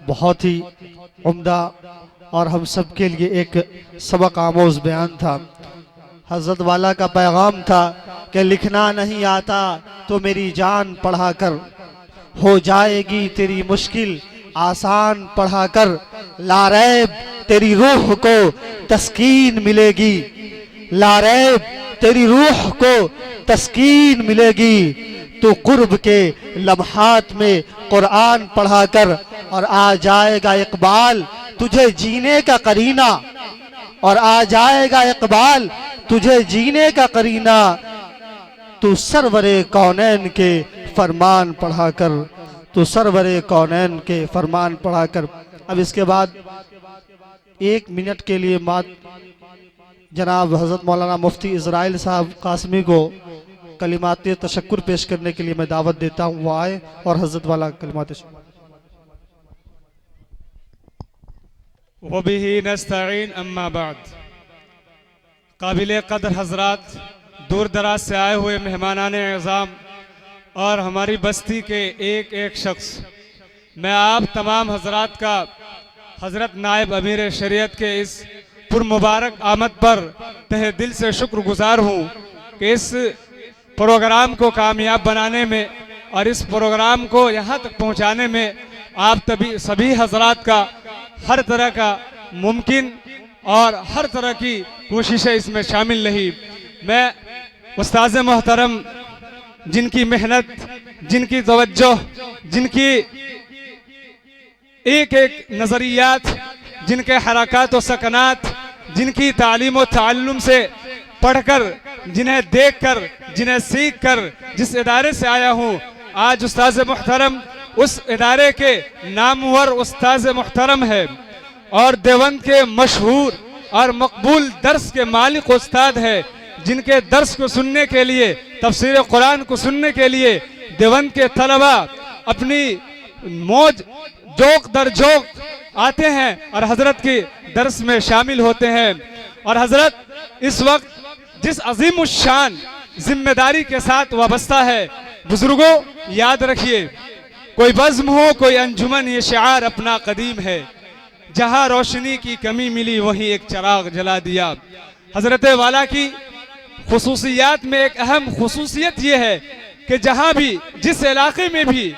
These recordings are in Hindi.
बहुत ही उम्दा और हम सब के लिए एक सबक आमोज बयान था। हज़रत वाला का पैगाम था कि लिखना नहीं आता तो मेरी जान पढ़ा कर, हो जाएगी तेरी मुश्किल आसान पढ़ा कर, लारैब तेरी रूह को तस्कीन मिलेगी, लारैब तेरी रूह को तस्कीन मिलेगी। तो कुर्ब के लम्हात में कुरान पढ़ा कर और आ जाएगा इकबाल तुझे जीने का करीना, और आ जाएगा इकबाल तुझे जीने का करीना। तू सरवरे कौनैन के फरमान पढ़ा कर, तू सरवरे कौनैन के फरमान पढ़ा कर। अब इसके बाद 1 मिनट के लिए जनाब हज़रत मौलाना मुफ्ती इज़राइल साहब कासमी को कलिमात तशक्कुर पेश करने के लिए मैं दावत देता हूँ, वो आए और हज़रत वाला कलिमात वबिही नस्तईन अम्मा बाद। काबिल कदर हजरात, दूर दराज से आए हुए मेहमानान एज़ाम और हमारी बस्ती के एक एक शख्स, मैं आप तमाम हजरात का हज़रत नायब अमीर शरीयत के इस पुरमुबारक आमद पर तहे दिल से शुक्रगुजार हूँ कि इस प्रोग्राम को कामयाब बनाने में और इस प्रोग्राम को यहाँ तक पहुँचाने में आप सभी हजरात का हर तरह का मुमकिन और हर तरह की कोशिशें इसमें शामिल रही। मैं उस्ताद मोहतरम जिनकी मेहनत, जिनकी तवज्जो, जिनकी एक एक नज़रियात, जिनके हरकत व सकनात, जिनकी तालीम व ताल्लुम से पढ़कर, जिन्हें देखकर, जिन्हें सीखकर जिस इदारे से आया हूँ, आज उस्ताद मोहतरम उस इदारे के नामवर उस्ताद मोहतरम है और देवबंद के मशहूर और मकबूल दर्स के मालिक उस्ताद है, जिनके दर्स को सुनने के लिए, तफसीर कुरान को सुनने के लिए देवबंद के तलबा अपनी मौज जोक दर जोक आते हैं और हजरत की दर्स में शामिल होते हैं। और हजरत इस वक्त जिस अजीम शान जिम्मेदारी के साथ वाबस्ता है, बुजुर्गों याद रखिए, कोई बज़्म हो कोई अंजुमन, ये शिआर अपना कदीम है, जहां रोशनी की कमी मिली वहीं एक चिराग जला दिया। हजरत वाला की खुसूसियात में एक अहम खुसूसियत यह है कि जहां भी, जिस इलाके में भी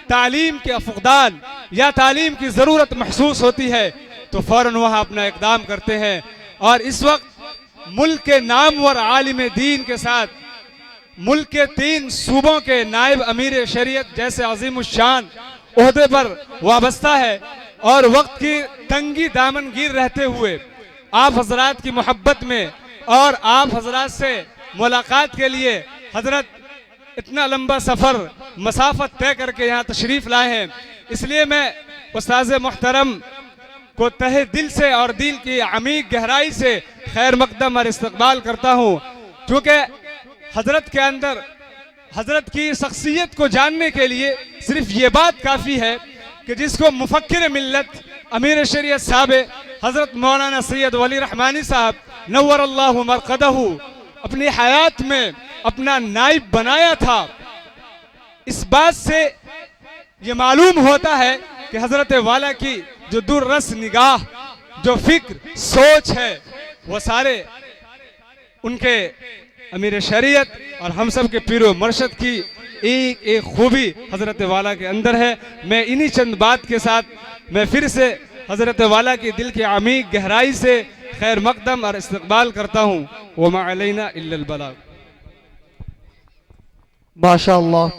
तालीम के फुकदान या तालीम की ज़रूरत महसूस होती है तो फ़ौरन वहाँ अपना इक़दाम करते हैं। और इस वक्त मुल्क के नामवर आलिम दीन के साथ मुल्क के 3 सूबों के नायब अमीर शरीयत जैसे अजीम शान ओहदे पर वाबस्ता है और वक्त की तंगी दामनगीर रहते हुए आप हजरात की मोहब्बत में और आप हजरात से मुलाकात के लिए हजरत इतना लंबा सफ़र मसाफत तय करके यहाँ तशरीफ़ लाए हैं। इसलिए मैं उस्ताद मोहतरम को तहे दिल से और दिल की अमीक गहराई से खैर मकदम और इस्तकबाल करता हूँ, क्योंकि हजरत के अंदर हजरत की शख्सियत को जानने के लिए सिर्फ ये बात काफ़ी है कि जिसको मुफक्किर मिल्लत अमीर शरीयत साहब हजरत मौलाना सैयद वली रहमानी साहब नव्वरल्लाहु मरक़दहू अपनी हयात में अपना नाइब बनाया था, इस बात से ये मालूम होता है कि हजरत वाला की जो दूररस निगाह, जो फिक्र सोच है, वो सारे उनके अमीर शरीयत और हम सब के पीरो मर्शद की एक एक खूबी हजरत वाला के अंदर है। मैं इन्हीं चंद बात के साथ मैं फिर से हजरत वाला की दिल की अमीक गहराई से खैर मकदम और इस्तकबाल करता हूँ। वमा अलैना इल्लल बलाग। माशाअल्लाह,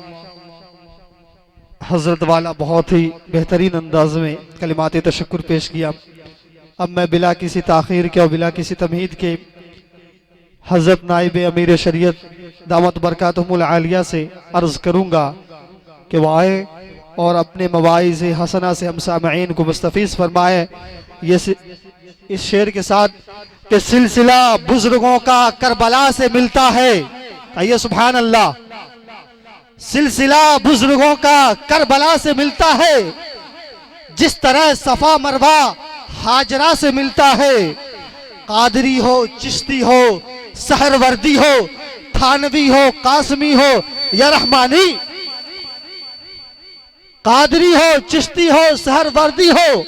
हजरत वाला बहुत ही बेहतरीन अंदाज में कलिमात तशक्कुर पेश किया। अब मैं बिला किसी ताखीर के और बिला किसी तमहीद के हजरत नाइब अमीर शरीयत दामत बरकातहुमुल आलिया से अर्ज करूँगा कि वो आए और अपने मवाइज़ हसना से हम सामईन को मुस्तफ़ीज़ फरमाए। ये इस शेर के साथ कि सिलसिला बुजुर्गों का करबला से मिलता है। आइए सुभान अल्लाह। सिलसिला बुजुर्गों का करबला से मिलता है, जिस तरह सफा मरवा हाजरा से मिलता है। कादरी हो, चिश्ती हो, सहरवर्दी हो, थानवी हो, कासमी हो या रहमानी, कादरी हो, चिश्ती हो, सहरवर्दी हो,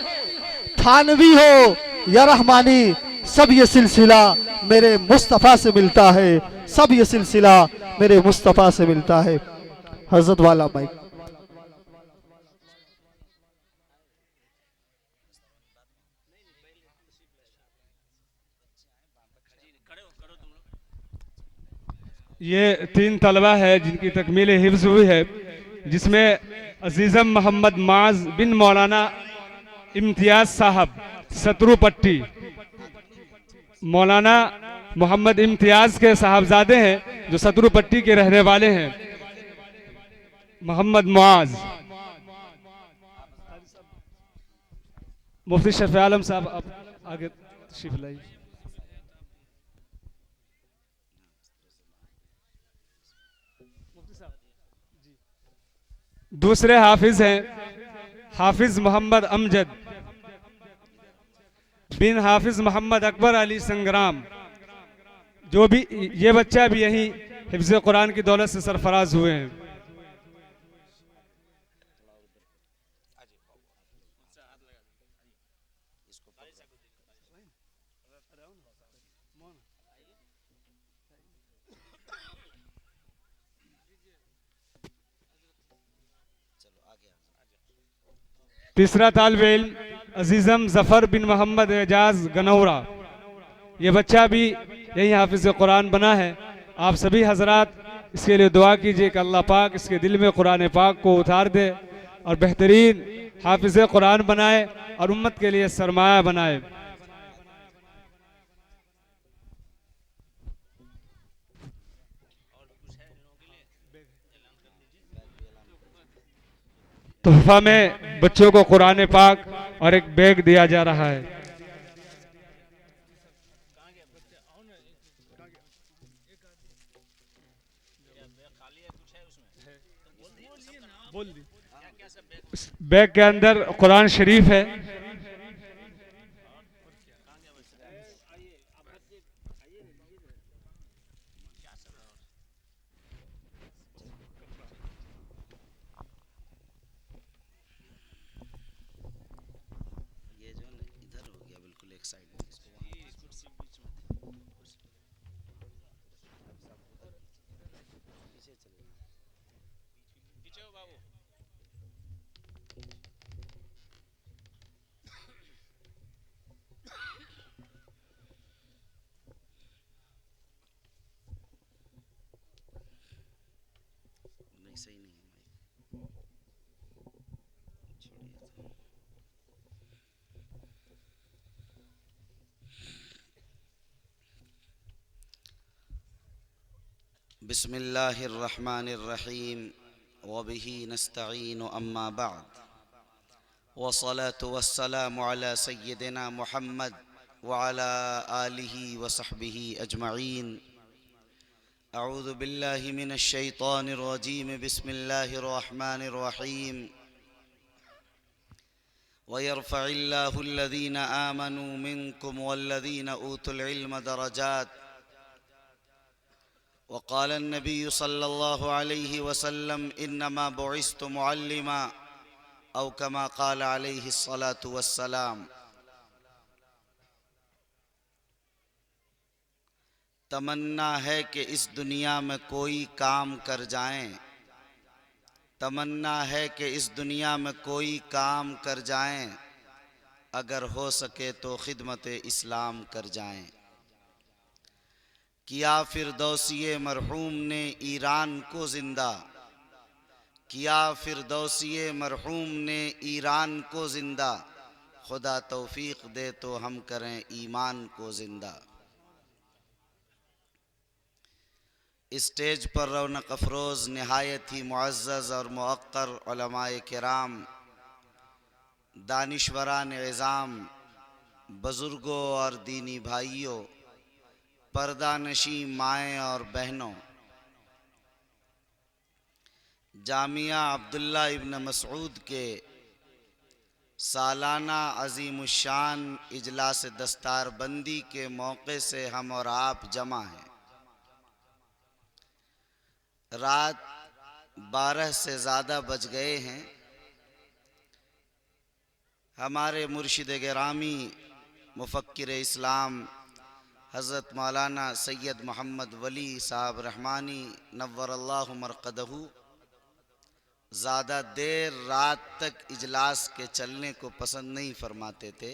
थानवी हो या रहमानी, सब ये सिलसिला मेरे मुस्तफ़ा से मिलता है, सब ये सिलसिला मेरे मुस्तफ़ा से मिलता है। हजरत वाला माइक। ये 3 तलबा है जिनकी तकमील हिफ्ज़ हुई है, जिसमें अजीज़म मोहम्मद माज बिन मौलाना इम्तियाज साहब सतरू पट्टी, मौलाना मोहम्मद इम्तियाज के साहबजादे हैं जो सतरू पट्टी के रहने वाले हैं। मोहम्मद मुआज, मुफ्ती शफी आलम साहब आप आगे तशरीफ लाइए। दूसरे हाफिज हैं हाफिज मोहम्मद अमजद बिन हाफिज मोहम्मद अकबर अली संग्राम, जो भी ये बच्चा भी यही हिफ्ज़ कुरान की दौलत से सरफराज हुए हैं। तीसरा तालिबे इल्म अजीज़म जफ़र बिन मोहम्मद एजाज गनौरा, ये बच्चा भी यही हाफिज़ कुरान बना है। आप सभी हजरात इसके लिए दुआ कीजिए कि अल्लाह पाक इसके दिल में कुरान पाक को उतार दे और बेहतरीन हाफिज़ कुरान बनाए और उम्मत के लिए सरमाया बनाए। तोहफा में बच्चों को कुरान पाक और एक बैग दिया जा रहा है। बैग के अंदर कुरान शरीफ है। बिस्मिल्लाहिर्रहमानिर्रहीम वबिही नस्तईन अम्मा बाद वस्सलातु वस्सलामु अला सय्यिदिना मुहम्मद व अला आलिहि व सहबिहि अजमईन। अऊज़ु बिल्लाहि मिनश शैतानिर रजीम। बिस्मिल्लाहिर्रहमानिर्रहीम। वयरफ़इल्लाहु अल्लज़ीना आमनू मिनकुम वल्लज़ीना ऊतुल इल्म दरजात। वक़ाल अन्नबी सल्लल्लाहु अलैहि वसल्लम इन्नमा बुइस्तु मुअल्लिमा औ कमा क़ाल अलैहि अस्सलातु वस्सलाम। तमन्ना है कि इस दुनिया में कोई काम कर जाएं, तमन्ना है कि इस दुनिया में कोई काम कर जाएं, अगर हो सके तो खिदमत इस्लाम कर जाएं। किया फिरदौसिये मरहूम ने ईरान को जिंदा, किया फिरदौसिये मरहूम ने ईरान को जिंदा, खुदा तौफीक दे तो हम करें ईमान को जिंदा। स्टेज पर रौनक अफरोज़ नहायत ही मुअज़्ज़ज़ और मुअक्कर उलमाए किराम, दानिश्वरान इज़ाम, बुज़ुर्गों और दीनी भाइयों, पर्दा नशी माएँ और बहनों, जामिया अब्दुल्ला इब्न मसऊद के सालाना अज़ीमुश्शान इजलास दस्तारबंदी के मौके से हम और आप जमा हैं। रात 12 से ज़्यादा बज गए हैं। हमारे मुर्शिद गिरामी मुफक्किर इस्लाम हज़रत मौलाना सैयद मोहम्मद वली साहब रहमानी नव्वरल्लाहु मरक़दहू ज़्यादा देर रात तक इजलास के चलने को पसंद नहीं फरमाते थे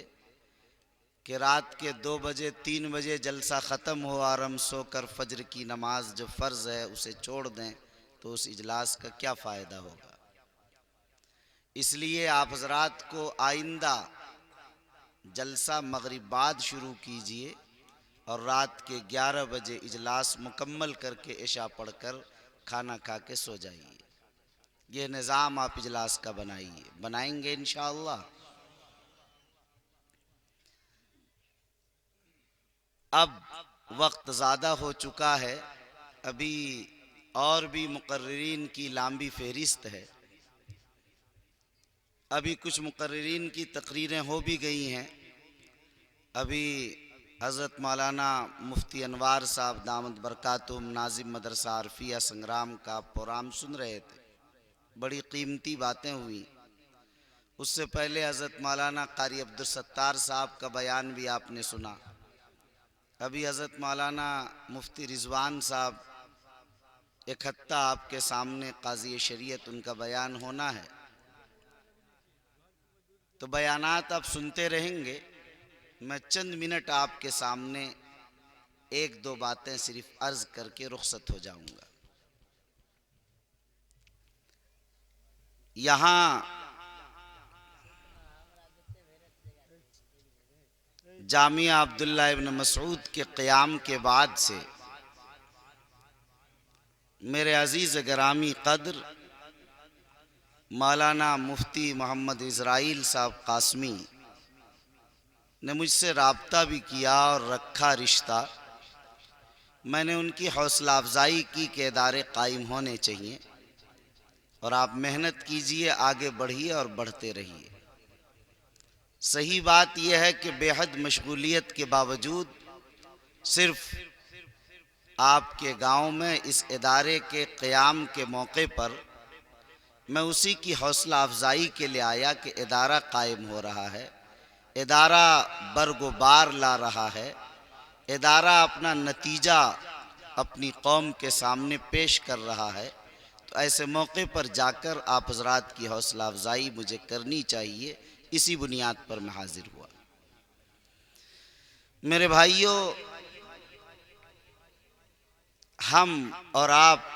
कि रात के 2 बजे 3 बजे जलसा ख़त्म हो और हम सोकर फजर की नमाज जो फ़र्ज़ है उसे छोड़ दें तो उस इजलास का क्या फ़ायदा होगा। इसलिए आप हज़रात को आइंदा जलसा मगरिब बाद शुरू कीजिए और रात के 11 बजे इजलास मुकम्मल करके इशा पढ़कर खाना खा के सो जाइए। यह निज़ाम आप इजलास का बनाएंगे इंशाअल्लाह। अब वक्त ज़्यादा हो चुका है, अभी और भी मुकर्रिरीन की लंबी फहरिस्त है। अभी कुछ मुकर्रिरीन की तकरीरें हो भी गई हैं। अभी हज़रत मौलाना मुफ्ती अनवार साहब दामद बरकातुहुम नाज़िम मदरसा अरफिया संग्राम का प्रोग्राम सुन रहे थे, बड़ी कीमती बातें हुई। उससे पहले हज़रत मौलाना कारी अब्दुल सत्तार साहब का बयान भी आपने सुना। अभी हज़रत मौलाना मुफ्ती रिजवान साहब इकट्ठा आपके सामने काज़ी शरीयत उनका बयान होना है, तो बयानात आप सुनते रहेंगे। मैं चंद मिनट आपके सामने 1-2 बातें सिर्फ अर्ज करके रुखसत हो जाऊंगा। यहाँ जामिया अब्दुल्ला इब्न मसऊद के क़याम के बाद से मेरे अजीज़ गिरामी क़द्र मौलाना मुफ्ती मोहम्मद इज़राइल साहब कासमी ने मुझसे राब्ता भी किया और रखा रिश्ता। मैंने उनकी हौसला अफजाई की कि इदारे कायम होने चाहिए और आप मेहनत कीजिए, आगे बढ़िए और बढ़ते रहिए। सही बात यह है कि बेहद मशगूलियत के बावजूद सिर्फ आपके गांव में इस इदारे के क़याम के मौके पर मैं उसी की हौसला अफजाई के लिए आया कि इदारा कायम हो रहा है, इदारा बरगुबार ला रहा है, इदारा अपना नतीजा अपनी कौम के सामने पेश कर रहा है। तो ऐसे मौके पर जाकर आप हज़रात की हौसला अफजाई मुझे करनी चाहिए। इसी बुनियाद पर मैं हाजिर हुआ। मेरे भाइयों, हम और आप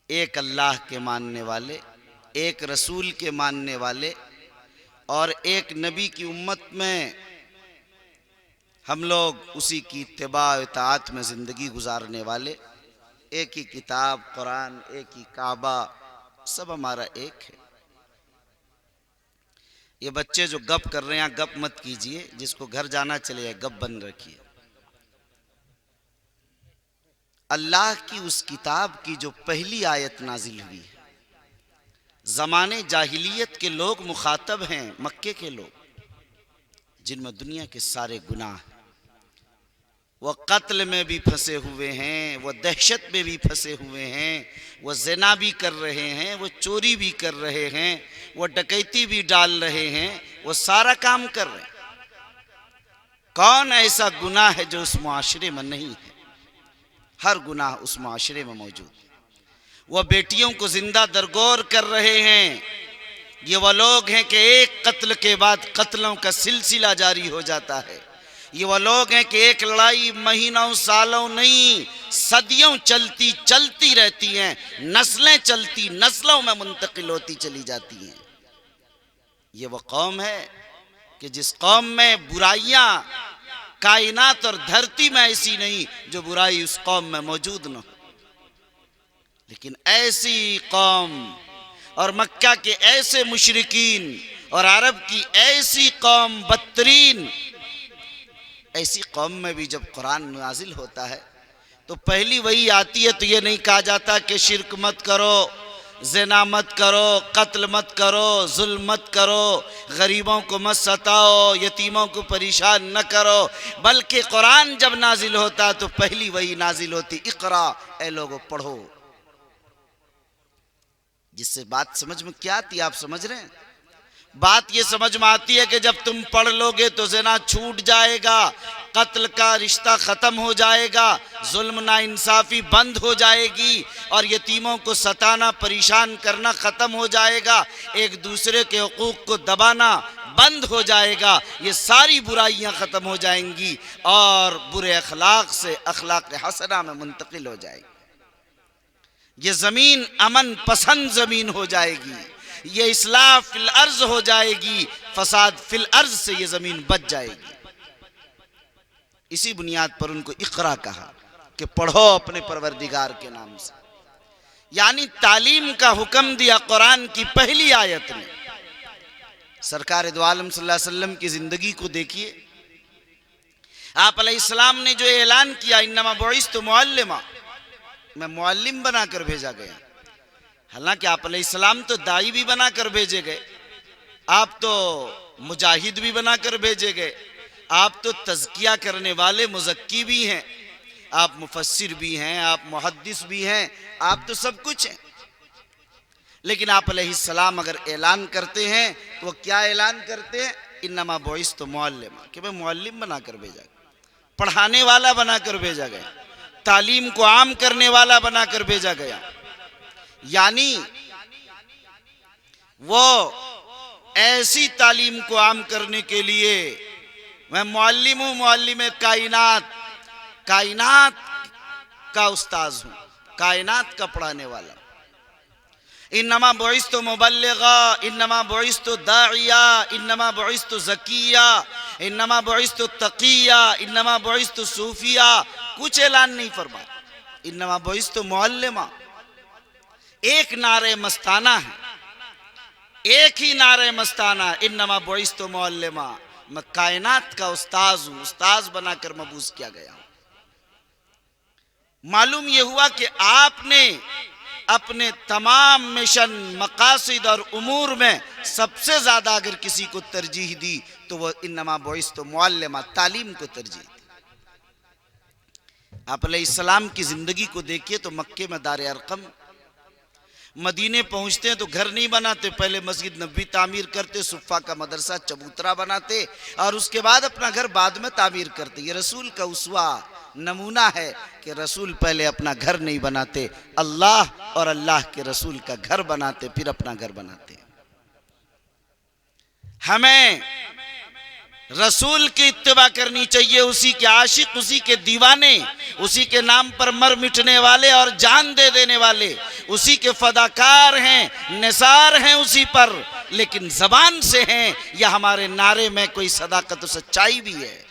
एक अल्लाह के मानने वाले, एक रसूल के मानने वाले और एक नबी की उम्मत में हम लोग उसी की इत्तिबा इताअत में ज़िंदगी गुजारने वाले, एक ही किताब कुरान, एक ही काबा, सब हमारा एक है। ये बच्चे जो गप कर रहे हैं, गप मत कीजिए, जिसको घर जाना चले जाए, गप बंद रखिए। अल्लाह की उस किताब की जो पहली आयत नाजिल हुई है, ज़माने जाहिलियत के लोग मुखातब हैं, मक्के के लोग, जिनमें दुनिया के सारे गुनाह हैं। वह कत्ल में भी फंसे हुए हैं, वह दहशत में भी फंसे हुए हैं, वह ज़िना भी कर रहे हैं, वह चोरी भी कर रहे हैं, वह डकैती भी डाल रहे हैं, वह सारा काम कर रहे हैं। कौन ऐसा गुनाह है जो उस मुआशरे में नहीं है? हर गुनाह उस मुआशरे में मौजूद है। वह बेटियों को जिंदा दरगोर कर रहे हैं। ये वह लोग हैं कि एक कत्ल के बाद कत्लों का सिलसिला जारी हो जाता है। ये वह लोग हैं कि एक लड़ाई महीनों सालों नहीं, सदियों चलती रहती हैं, नस्लें चलती, नस्लों में मुंतकिल होती चली जाती हैं। ये वह कौम है कि जिस कौम में बुराइयां कायनात और धरती में ऐसी नहीं जो बुराई उस कौम में मौजूद न हो। लेकिन ऐसी कौम और मक्का के ऐसे मुशरिकीन और अरब की ऐसी कौम बदतरीन, ऐसी कौम में भी जब कुरान नाजिल होता है तो पहली वही आती है। तो ये नहीं कहा जाता कि शिरक मत करो, ज़िना मत करो, कत्ल मत करो, जुल्म मत करो, गरीबों को मत सताओ, यतीमों को परेशान न करो, बल्कि कुरान जब नाजिल होता तो पहली वही नाजिल होती, इक़रा, ए लोगों पढ़ो। जिससे बात समझ में क्या आती है, आप समझ रहे हैं? बात ये समझ में आती है कि जब तुम पढ़ लोगे तो ज़िना छूट जाएगा, कत्ल का रिश्ता ख़त्म हो जाएगा, जुल्म नाइंसाफ़ी बंद हो जाएगी और यतीमों को सताना परेशान करना ख़त्म हो जाएगा, एक दूसरे के हुकूक को दबाना बंद हो जाएगा, ये सारी बुराइयां ख़त्म हो जाएंगी और बुरे अखलाक से अखलाक हसना में मुंतकिल हो जाएगी। ये ज़मीन अमन पसंद ज़मीन हो जाएगी, ये इस्लाह फिल अर्ज हो जाएगी, फसाद फिल अर्ज से ये ज़मीन बच जाएगी। इसी बुनियाद पर उनको इक़रा कहा कि पढ़ो अपने परवरदिगार के नाम से, यानी तालीम का हुक्म दिया कुरान की पहली आयत में। सरकार दो आलम सल्लल्लाहु अलैहि वसल्लम की ज़िंदगी को देखिए, आप अलैहिस्सलाम ने जो ऐलान किया, इन्नमा बुइस्तु मुअल्लिमा, मैं मुअल्लिम बनाकर भेजा गया। हालांकि आप अलैहिस्सलाम तो दाई भी बनाकर भेजे गए, आप तो मुजाहिद भी बनाकर भेजे गए, आप तो तज़किया करने वाले मुज़क्की भी हैं, आप मुफस्सिर भी हैं, आप मुहद्दिस भी हैं, आप तो सब कुछ हैं। लेकिन आप अलैहिस्सलाम अगर ऐलान करते हैं तो वो क्या ऐलान करते हैं? इन्नमा बुइस्तु मुअल्लिमा, कि मैं मुअल्लिम बनाकर भेजा गया, पढ़ाने वाला बनाकर भेजा गया, तालीम को आम करने वाला बनाकर भेजा गया। यानी वो ऐसी तालीम को आम करने के लिए मैं मुअल्लिम हूँ, मुअल्लिम कायनात, कायनात का उस्ताज हूँ, कायनात का पढ़ाने वाला। इन्नमा बुइस्तु मुबल्लिगा, इन्नमा बुइस्तु दाइया, इन्नमा बुइस्तु ज़किया, इन्नमा बुइस्तु तकिया, इन्नमा बुइस्तु सूफिया, कुछ ऐलान नहीं फरमाया। इन्नमा बुइस्तु मुअल्लिमा, एक नारे मस्ताना है, एक ही नारे मस्ताना, इन्नमा बुइस्तु मुअल्लिमा, मैं कायनात का उस्ताज हूं, उस्ताज बनाकर मबूस किया गया हूं। मालूम यह हुआ कि आपने अपने तमाम मिशन, मकासिद और उमूर में सबसे ज्यादा अगर किसी को तरजीह दी तो वह इन्नमा बुइस्तु मुअल्लिमा, तालीम को तरजीह दी। आप अलैहिस्सलाम की जिंदगी को देखिए तो मक्के में दार अरकम, मदीने पहुंचते हैं तो घर नहीं बनाते, पहले मस्जिद नबी तामीर करते, सुफ़ा का मदरसा चबूतरा बनाते और उसके बाद अपना घर बाद में तामीर करते। ये रसूल का उसवा नमूना है कि रसूल पहले अपना घर नहीं बनाते, अल्लाह और अल्लाह के रसूल का घर बनाते, फिर अपना घर बनाते। हमें रसूल की इत्तिबा करनी चाहिए, उसी के आशिक, उसी के दीवाने, उसी के नाम पर मर मिटने वाले और जान दे देने वाले, उसी के फदाकार हैं, निसार हैं उसी पर, लेकिन जबान से हैं या हमारे नारे में कोई सदाकत और सच्चाई भी है।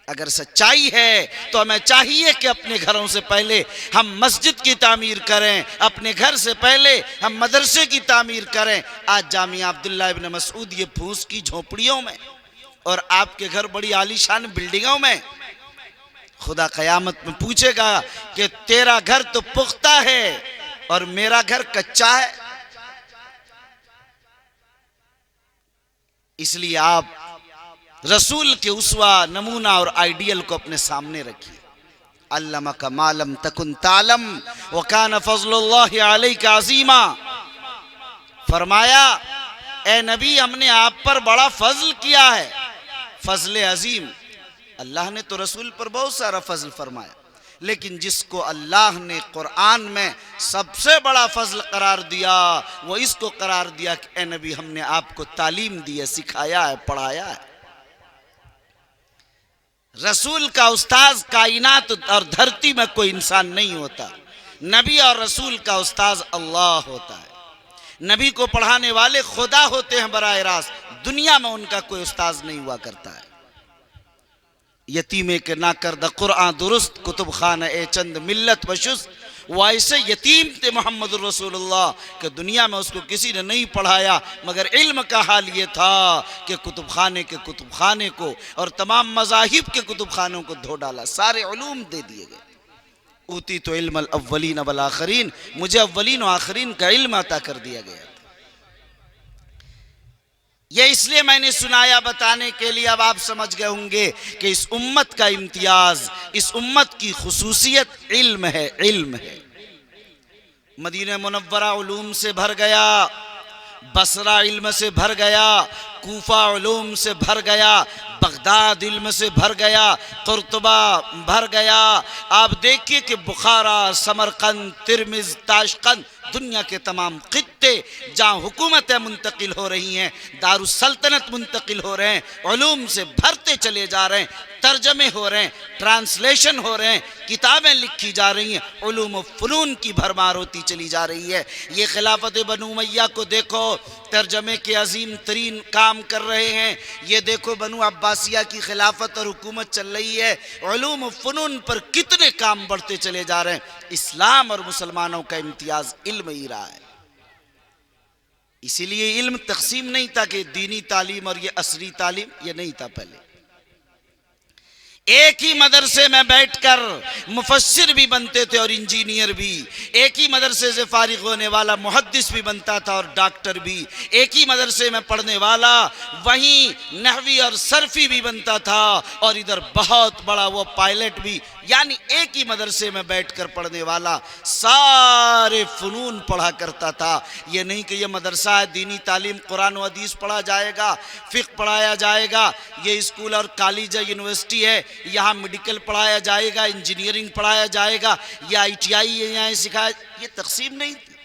अगर सच्चाई है तो हमें चाहिए कि अपने घरों से पहले हम मस्जिद की तामीर करें, अपने घर से पहले हम मदरसे की तामीर करें। आज जामिया अब्दुल्ला इब्न मसूद ये फूस की झोपड़ियों में और आपके घर बड़ी आलीशान बिल्डिंगों में, खुदा क़यामत में पूछेगा कि तेरा घर तो पुख्ता है और मेरा घर कच्चा है। इसलिए आप रसूल के उसवा, नमूना और आइडियल को अपने सामने रखिए। अल्लमका मालम तकुन तालम व कान फज़लुल्लाहि अलैका अज़ीमा, फरमाया ए नबी हमने आप पर बड़ा फजल किया है, फजल अजीम। अल्लाह ने तो रसूल पर बहुत सारा फजल फरमाया, लेकिन जिसको अल्लाह ने कुरान में सबसे बड़ा फजल करार दिया वो इसको करार दिया कि ए नबी हमने आपको तालीम दी है, सिखाया है, पढ़ाया है। रसूल का उस्ताज कायनात और धरती में कोई इंसान नहीं होता, नबी और रसूल का उस्ताज अल्लाह होता है। नबी को पढ़ाने वाले खुदा होते हैं बराह रास्त, दुनिया में उनका कोई उस्ताज नहीं हुआ करता है। यतीमे के ना कर द कुरान दुरुस्त, कुतुब खान ए चंद मिल्लत बशुस, वो ऐसे यतीम थे मोहम्मद रसूलुल्लाह कि दुनिया में उसको किसी ने नहीं पढ़ाया, मगर इल्म का हाल ये था कि कुतुब खाने के कुतुब खाने को और तमाम मज़ाहिब के कुतुब खानों को धो डाला, सारे उलूम दे दिए गए। ऊती तो इल्म अल अव्वलीन वल आखरीन, मुझे अव्वलीन और आखरीन का इल्म अता कर दिया गया। ये इसलिए मैंने सुनाया बताने के लिए, अब आप समझ गए होंगे कि इस उम्मत का इम्तियाज, इस उम्मत की खुसूसियत इल्म है, इल्म है। मदीना मुनव्वरा उलूम से भर गया, बसरा इल्म से भर गया, कूफा उलूम से भर गया, बगदाद इल्म से भर गया, कुर्तुबा भर गया। आप देखिए कि बुखारा, समरकंद, तिरमिज, ताशकंद, दुनिया के तमाम खित्ते जहाँ हुकूमतें मुंतकिल हो रही हैं, दारुस्सल्तनत मुंतकिल हो रहे हैं, उलूम से भरते चले जा रहे हैं, तर्जमे हो रहे हैं, ट्रांसलेशन हो रहे हैं, किताबें लिखी जा रही हैं, उलूम व फ़नून की भरमार होती चली जा रही है। ये खिलाफत बनु उमय्या को देखो, तर्जमे के अजीम तरीन काम कर रहे हैं। ये देखो बनु अब्बासिया की खिलाफत और हुकूमत चल रही है, उलूम व फ़नून पर कितने काम बढ़ते चले जा रहे हैं। इस्लाम और मुसलमानों का इम्तियाज़ इल्म ही रहा है। इसीलिए इल्म तकसीम नहीं था कि दीनी तालीम और ये असरी तालीम, ये नहीं था। पहले एक ही मदरसे में बैठकर मुफस्सिर भी बनते थे और इंजीनियर भी, एक ही मदरसे से फारिग होने वाला मुहद्दिस भी बनता था और डॉक्टर भी, एक ही मदरसे में पढ़ने वाला वहीं नहवी और सरफी भी बनता था और इधर बहुत बड़ा वो पायलट भी। यानी एक ही मदरसे में बैठकर पढ़ने वाला सारे फ़नून पढ़ा करता था। ये नहीं कि ये मदरसा है, दीनी तालीम कुरान व हदीस पढ़ा जाएगा, फ़िक़्ह पढ़ाया जाएगा, ये स्कूल और कॉलेज है, यूनिवर्सिटी है, यहाँ मेडिकल पढ़ाया जाएगा, इंजीनियरिंग पढ़ाया जाएगा, या ITI है यहाँ सिखाया। ये तकसीम नहीं थी।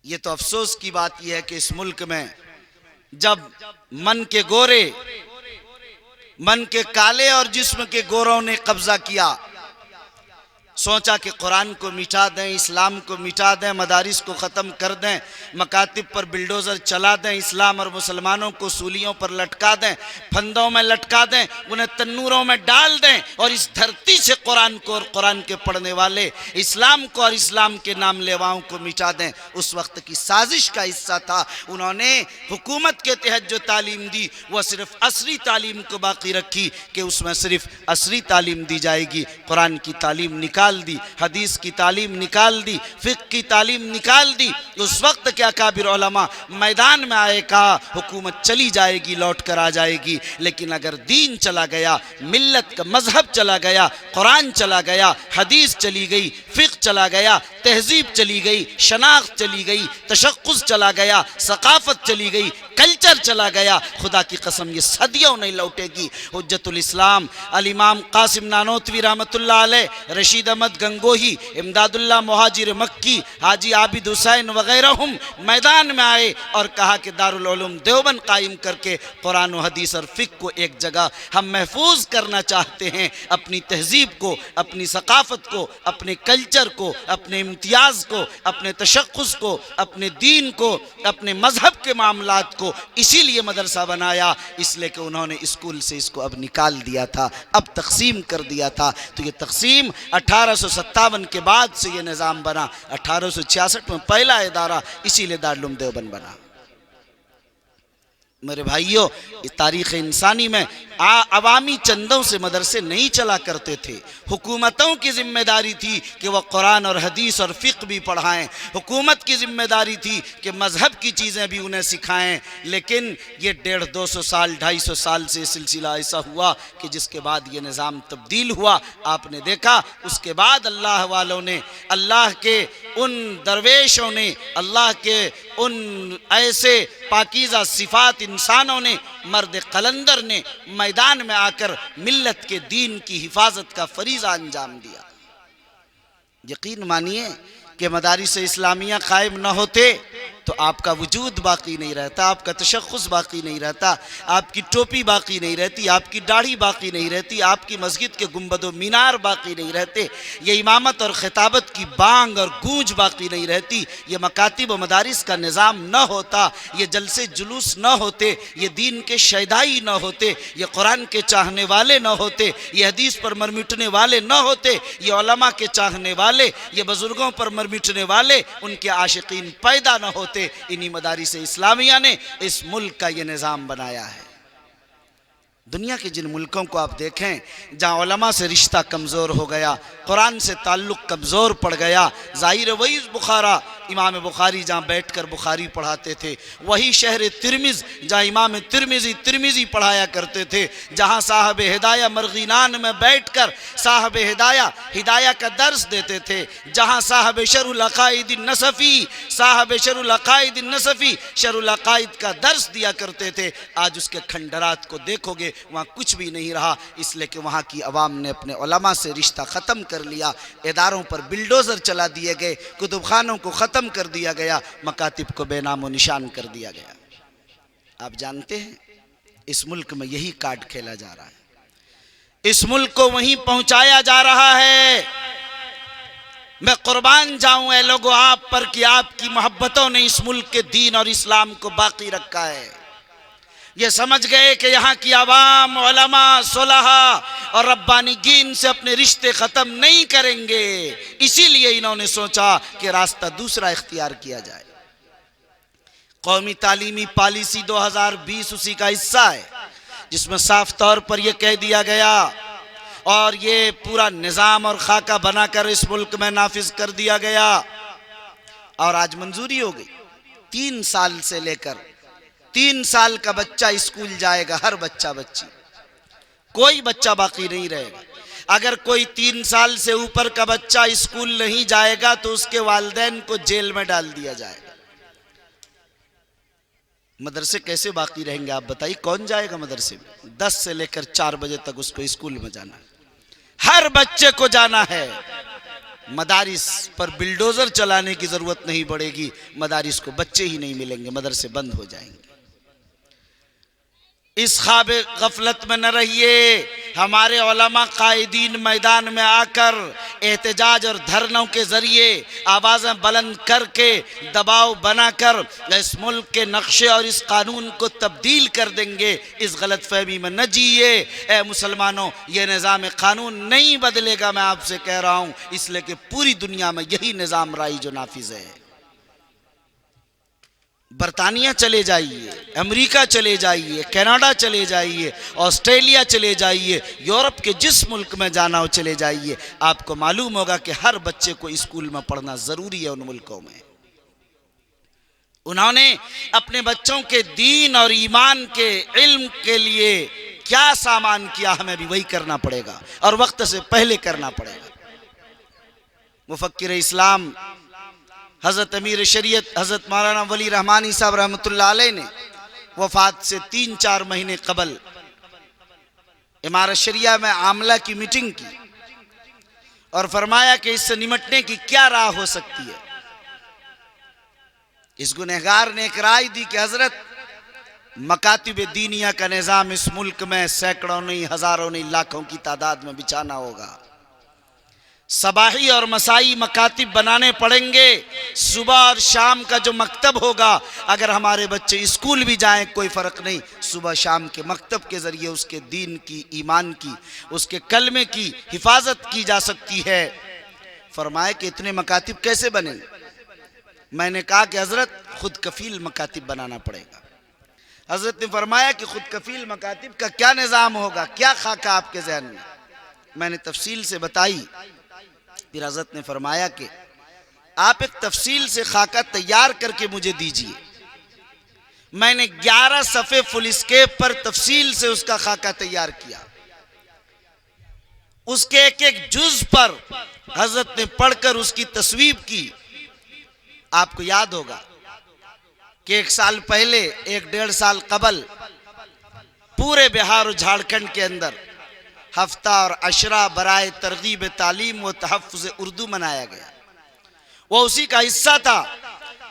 ये तो अफसोस की बात यह है कि इस मुल्क में जब मन के गोरे, मन के काले और जिस्म के गोरों ने कब्जा किया, सोचा कि कुरान को मिटा दें, इस्लाम को मिटा दें, मदारिस को ख़त्म कर दें, मकातिब पर बिल्डोज़र चला दें, इस्लाम और मुसलमानों को सूलियों पर लटका दें, फंदों में लटका दें, उन्हें तन्नूरों में डाल दें और इस धरती से कुरान को और कुरान के पढ़ने वाले, इस्लाम को और इस्लाम के नाम लेवाओं को मिटा दें। उस वक्त की साजिश का हिस्सा था। उन्होंने हुकूमत के तहत जो तालीम दी वह सिर्फ असरी तालीम को बाकी रखी कि उसमें सिर्फ असरी तालीम दी जाएगी। कुरान की तालीम निकाल दी, हदीस की तालीम निकाल दी, फ़िक़्ह की तालीम निकाल दी। उस वक्त क्या काबिर उलमा मैदान में आए, कहा हुकूमत चली जाएगी, लौट कर आ जाएगी, लेकिन अगर दीन चला गया, मिल्लत का मजहब चला गया, कुरान चला गया, हदीस चली गई, फ़िक़्ह चला गया, तहजीब चली गई, शनाख्त चली गई, तशक्कुस चला गया, सकाफत चली गई, कल्चर चला गया, खुदा की कसम ये सदियों नहीं लौटेगी। हुज्जतुल इस्लाम अल इमाम कासिम नानोतवी रहमतुल्लाह अलैह, रशीद अहमद गंगोही, इमदादुल्लाह मुहाजिर मक्की, हाजी आबिद हुसैन वगैरह मैदान में आए और कहा कि दारुल उलूम देवबंद कायम करके कुरान व हदीस और फ़िक़्ह को एक जगह हम महफूज करना चाहते हैं। अपनी तहजीब को, अपनी सकाफत को, अपने कल्चर को, अपने इम्तियाज़ को, अपने तशक्कुस को, अपने दीन को, अपने मजहब के मामलात को इसीलिए मदरसा बनाया, इसलिए कि उन्होंने स्कूल से इसको अब निकाल दिया था, अब तकसीम कर दिया था। तो ये तकसीम 1857 के बाद से ये निज़ाम बना। 1866 में पहला इदारा इसीलिए दारुल उलूम देवबंद बना। मेरे भाइयों, इस तारीख़ इंसानी में अवामी चंदों से मदरसे नहीं चला करते थे। हुकूमतों की जिम्मेदारी थी कि वह कुरान और हदीस और फ़िक़्ह भी पढ़ाएं, हुकूमत की जिम्मेदारी थी कि मज़हब की चीज़ें भी उन्हें सिखाएं। लेकिन ये 150-200 साल, 250 साल से सिलसिला ऐसा हुआ कि जिसके बाद ये निज़ाम तब्दील हुआ। आपने देखा उसके बाद अल्लाह वालों ने, अल्लाह के उन दरवेशों ने, अल्लाह के उन ऐसे पाकीज़ा सिफ़ात इंसानों ने, मर्द कलंदर ने मैदान में आकर मिल्लत के दीन की हिफाजत का फरीज़ा अंजाम दिया। यकीन मानिए कि मदारिस इस्लामिया कायम न होते तो आपका वजूद बाकी नहीं रहता, आपका तशख़्ख़ुस बाकी नहीं रहता, आपकी टोपी बाकी नहीं रहती, आपकी दाढ़ी बाकी नहीं रहती, आपकी मस्जिद के गुंबद व मीनार बाकी नहीं रहते, ये इमामत और खिताबत की बांग और गूंज बाकी नहीं रहती, ये मकातिब व मदारिस का निज़ाम न होता, ये जलसे जुलूस न होते, ये दीन के शैदाई न होते, ये कुरान के चाहने वाले न होते, ये हदीस पर मरमिटने वाले न होते, ये उलमा के चाहने वाले, ये बुज़ुर्गों पर मरमिटने वाले, उनके आशिकीन पैदा न होते। इन्हीं मदारिस इस्लामिया ने इस मुल्क का ये निज़ाम बनाया है। दुनिया के जिन मुल्कों को आप देखें जहाँ उलमा से रिश्ता कमज़ोर हो गया, कुरान से ताल्लुक़ कमज़ोर पड़ गया, ज़ाहिर वही बुखारा इमाम बुखारी जहाँ बैठकर बुखारी पढ़ाते थे, वही शहर तिरमिज़ जहाँ इमाम तिरमिज़ी पढ़ाया करते थे, जहाँ साहब हिदाया मरगीनान में बैठकर साहब हिदाया का दर्स देते थे, जहाँ साहब शरुल अक़ाइद नसफ़ी शरुल अक़ाइद का दर्स दिया करते थे। आज उसके खंडरात को देखोगे वहाँ कुछ भी नहीं रहा, इसलिए कि वहाँ की अवाम ने अपने उलमा से रिश्ता ख़त्म कर लिया, इदारों पर बिल्डोज़र चला दिए गए, कुतुबखानों को ख़त्म कर दिया गया, मकातिब को बेनामो निशान कर दिया गया। आप जानते हैं इस मुल्क में यही कार्ड खेला जा रहा है, इस मुल्क को वहीं पहुंचाया जा रहा है। मैं कुर्बान जाऊं ए लोगों आप पर कि आपकी मोहब्बतों ने इस मुल्क के दीन और इस्लाम को बाकी रखा है। ये समझ गए कि यहाँ की आवाम, उलमा, सुलहा और रब्बानीगीन से अपने रिश्ते ख़त्म नहीं करेंगे, इसीलिए इन्होंने सोचा कि रास्ता दूसरा इख्तियार किया जाए। कौमी तालीमी पॉलिसी 2020 उसी का हिस्सा है, जिसमें साफ तौर पर यह कह दिया गया और ये पूरा निज़ाम और खाका बनाकर इस मुल्क में नाफिज कर दिया गया और आज मंजूरी हो गई। 3 साल से लेकर 3 साल का बच्चा स्कूल जाएगा, हर बच्चा बच्ची, कोई बच्चा बाकी नहीं रहेगा। अगर कोई 3 साल से ऊपर का बच्चा स्कूल नहीं जाएगा तो उसके वालिदैन को जेल में डाल दिया जाएगा। मदरसे कैसे बाकी रहेंगे आप बताइए, कौन जाएगा मदरसे में? 10 से लेकर 4 बजे तक उसको स्कूल में जाना है, हर बच्चे को जाना है। मदारिस पर बिल्डोजर चलाने की जरूरत नहीं पड़ेगी, मदारिस को बच्चे ही नहीं मिलेंगे, मदरसे बंद हो जाएंगे। इस ख्वाब गफलत में न रहिए। हमारे उलमा कायदीन मैदान में आकर एहतजाज और धरनों के जरिए आवाज़ें बुलंद करके दबाव बनाकर इस मुल्क के नक्शे और इस कानून को तब्दील कर देंगे। इस गलत फहमी में न जिए ए मुसलमानों, ये निज़ाम कानून नहीं बदलेगा, मैं आपसे कह रहा हूँ, इसलिए कि पूरी दुनिया में यही निज़ाम राई जो नाफिज है। बरतानिया चले जाइए, अमेरिका चले जाइए, कनाडा चले जाइए, ऑस्ट्रेलिया चले जाइए, यूरोप के जिस मुल्क में जाना हो चले जाइए, आपको मालूम होगा कि हर बच्चे को स्कूल में पढ़ना ज़रूरी है। उन मुल्कों में उन्होंने अपने बच्चों के दीन और ईमान के इल्म के लिए क्या सामान किया, हमें भी वही करना पड़ेगा और वक्त से पहले करना पड़ेगा। मुफक्किर इस्लाम हज़रत अमीर शरीयत हज़रत मौलाना वली रहमानी साहब रहमतुल्लाह अलैह ने वफ़ात से 3-4 महीने कबल इमारत शरिया में आमला की मीटिंग की और फरमाया कि इससे निमटने की क्या राह हो सकती है। इस गुनहगार ने एक राय दी कि हजरत, मकातिब दीनिया का निज़ाम इस मुल्क में सैकड़ों नहीं, हज़ारों नहीं, लाखों की तादाद में बिछाना होगा। सबाही और मसाई मकातिब बनाने पड़ेंगे। सुबह और शाम का जो मकतब होगा, अगर हमारे बच्चे स्कूल भी जाएं कोई फ़र्क नहीं, सुबह शाम के मकतब के ज़रिए उसके दीन की, ईमान की, उसके कलमे की हिफाजत की जा सकती है। फरमाए कि इतने मकातिब कैसे बनेंगे? मैंने कहा कि हज़रत, खुद कफ़ील मकातिब बनाना पड़ेगा। हज़रत ने फरमाया कि खुद कफ़ील मकातिब का क्या निज़ाम होगा, क्या खाका आपके जहन में? मैंने तफसील से बताई। फिर हज़रत ने फरमाया कि आप एक तफसील से खाका तैयार करके मुझे दीजिए। मैंने 11 सफ़े फुल स्केप पर तफसील से उसका खाका तैयार किया। उसके एक एक जुज पर हज़रत ने पढ़कर उसकी तस्वीब की। आपको याद होगा कि 1 साल पहले, 1-1.5 साल कबल पूरे बिहार और झारखंड के अंदर हफ्ता और अशरा बराए तरगीब तालीम व तहफ़्फ़ुज़ उर्दू मनाया गया। वो उसी का हिस्सा था।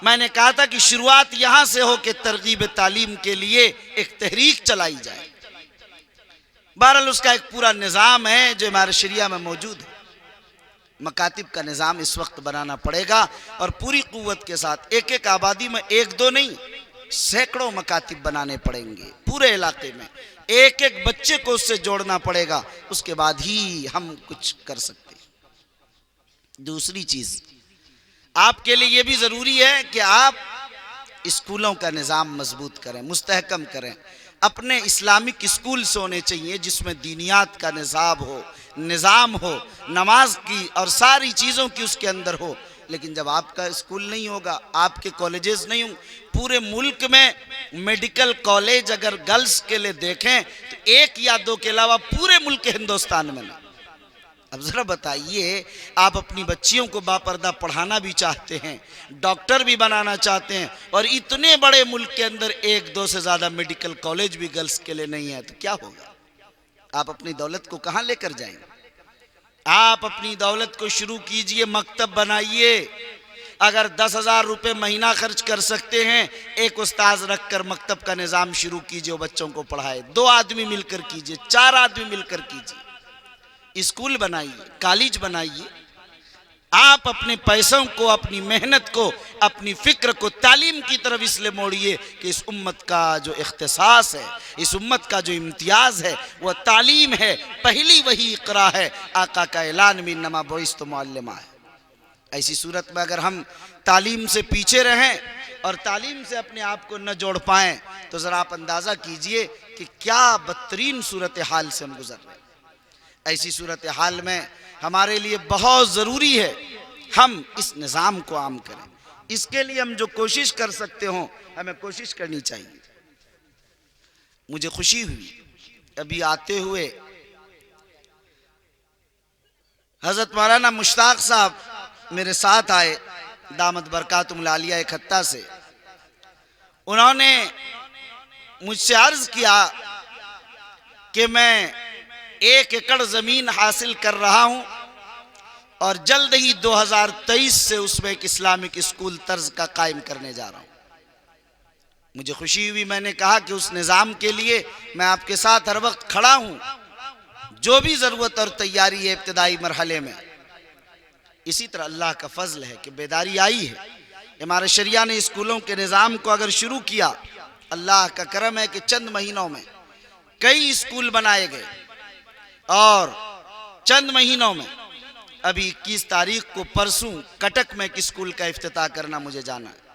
मैंने कहा था कि शुरुआत यहाँ से हो कि तरगीब तालीम के लिए एक तहरीक चलाई जाए। बहरहाल उसका एक पूरा निज़ाम है जो हमारे शरिया में मौजूद है। मकातिब का निज़ाम इस वक्त बनाना पड़ेगा और पूरी क़ुव्वत के साथ। एक एक आबादी में 1-2 नहीं, सैकड़ों मकातिब बनाने पड़ेंगे। पूरे इलाके में एक एक बच्चे को उससे जोड़ना पड़ेगा, उसके बाद ही हम कुछ कर सकते हैं। दूसरी चीज़ आपके लिए यह भी ज़रूरी है कि आप स्कूलों का निज़ाम मजबूत करें, मुस्तहकम करें। अपने इस्लामिक स्कूल्स होने चाहिए जिसमें दीनियात का निज़ाम हो, नमाज की और सारी चीज़ों की उसके अंदर हो। लेकिन जब आपका स्कूल नहीं होगा, आपके कॉलेजेस नहीं होंगे, पूरे मुल्क में मेडिकल कॉलेज अगर गर्ल्स के लिए देखें तो 1 या 2 के अलावा पूरे मुल्क के हिंदुस्तान में नहीं। अब जरा बताइए, आप अपनी बच्चियों को बापर्दा पढ़ाना भी चाहते हैं, डॉक्टर भी बनाना चाहते हैं, और इतने बड़े मुल्क के अंदर 1-2 से ज्यादा मेडिकल कॉलेज भी गर्ल्स के लिए नहीं है, तो क्या होगा? आप अपनी दौलत को कहां लेकर जाएंगे? आप अपनी दौलत को शुरू कीजिए, मकतब बनाइए। अगर 10,000 रुपये महीना खर्च कर सकते हैं, एक उस्ताद रखकर मकतब का निज़ाम शुरू कीजिए, बच्चों को पढ़ाए। 2 आदमी मिलकर कीजिए, 4 आदमी मिलकर कीजिए, स्कूल बनाइए, कॉलेज बनाइए। आप अपने पैसों को, अपनी मेहनत को, अपनी फिक्र को तालीम की तरफ इसलिए मोड़िए कि इस उम्मत का जो इख्तिसास है, इस उम्मत का जो इम्तियाज़ है वह तालीम है। पहली वही इक़रा है, आका का ऐलान भी नमा बुइस्तु मुअल्लिमा है। ऐसी सूरत में अगर हम तालीम से पीछे रहें और तालीम से अपने आप को न जोड़ पाएँ तो ज़रा आप अंदाज़ा कीजिए कि क्या बदतरीन सूरत हाल से हम गुजर रहे हैं। ऐसी सूरत हाल में हमारे लिए बहुत ज़रूरी है हम इस निज़ाम को आम करें। इसके लिए हम जो कोशिश कर सकते हों, हमें कोशिश करनी चाहिए। मुझे खुशी हुई अभी आते हुए, हज़रत मौलाना मुश्ताक साहब मेरे साथ आए, दामत बरकातुहुल आलिया इकट्ठा से। उन्होंने मुझसे अर्ज़ किया कि मैं 1 एकड़ ज़मीन हासिल कर रहा हूँ और जल्द ही 2023 से उसमें एक इस्लामिक स्कूल तर्ज का कायम करने जा रहा हूँ। मुझे खुशी हुई, मैंने कहा कि उस निज़ाम के लिए मैं आपके साथ हर वक्त खड़ा हूँ, जो भी ज़रूरत और तैयारी है इब्तिदाई मरहले में। इसी तरह अल्लाह का फजल है कि बेदारी आई है। इमारत शरिया ने स्कूलों के निज़ाम को अगर शुरू किया, अल्लाह का करम है कि चंद महीनों में कई स्कूल बनाए गए और चंद महीनों में अभी 21 तारीख को परसों कटक में एक स्कूल का इफ्तिताह करना मुझे जाना है।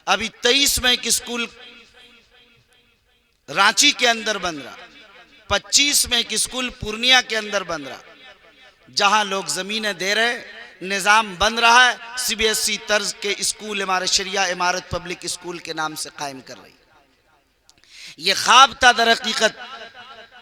अभी 23 में एक स्कूल रांची के अंदर बन रहा, 25 में एक स्कूल पूर्णिया के अंदर बन रहा। जहां लोग जमीनें दे रहे, निज़ाम बन रहा है, CBSE तर्ज के स्कूल इमारत शरिया, इमारत पब्लिक स्कूल के नाम से कायम कर रही। ये ख्वाब था दर हकीकत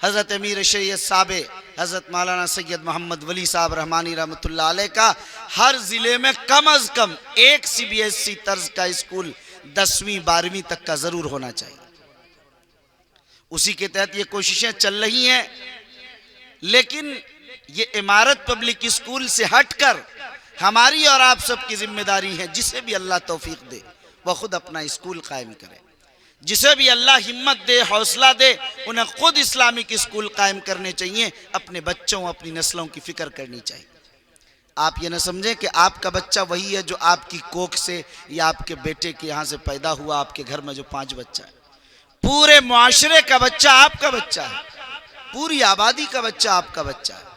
हज़रत अमीर शरीयत साहब हज़रत मौलाना सैयद मोहम्मद वली साहब रहमानी रहमतुल्लाह अलैह का, हर ज़िले में कम अज़ कम एक CBSE तर्ज का स्कूल 10वीं 12वीं तक का ज़रूर होना चाहिए। उसी के तहत ये कोशिशें चल रही हैं। लेकिन ये इमारत पब्लिक स्कूल से हटकर हमारी और आप सबकी जिम्मेदारी है, जिसे भी अल्लाह तौफीक दे वह खुद अपना स्कूल कायम करे। जिसे भी अल्लाह हिम्मत दे, हौसला दे, उन्हें खुद इस्लामिक स्कूल कायम करने चाहिए। अपने बच्चों, अपनी नस्लों की फिक्र करनी चाहिए। आप ये न समझें कि आपका बच्चा वही है जो आपकी कोख से या आपके बेटे के यहाँ से पैदा हुआ, आपके घर में जो 5 बच्चा है। पूरे मुआशरे का बच्चा आपका बच्चा है, पूरी आबादी का बच्चा आपका बच्चा है।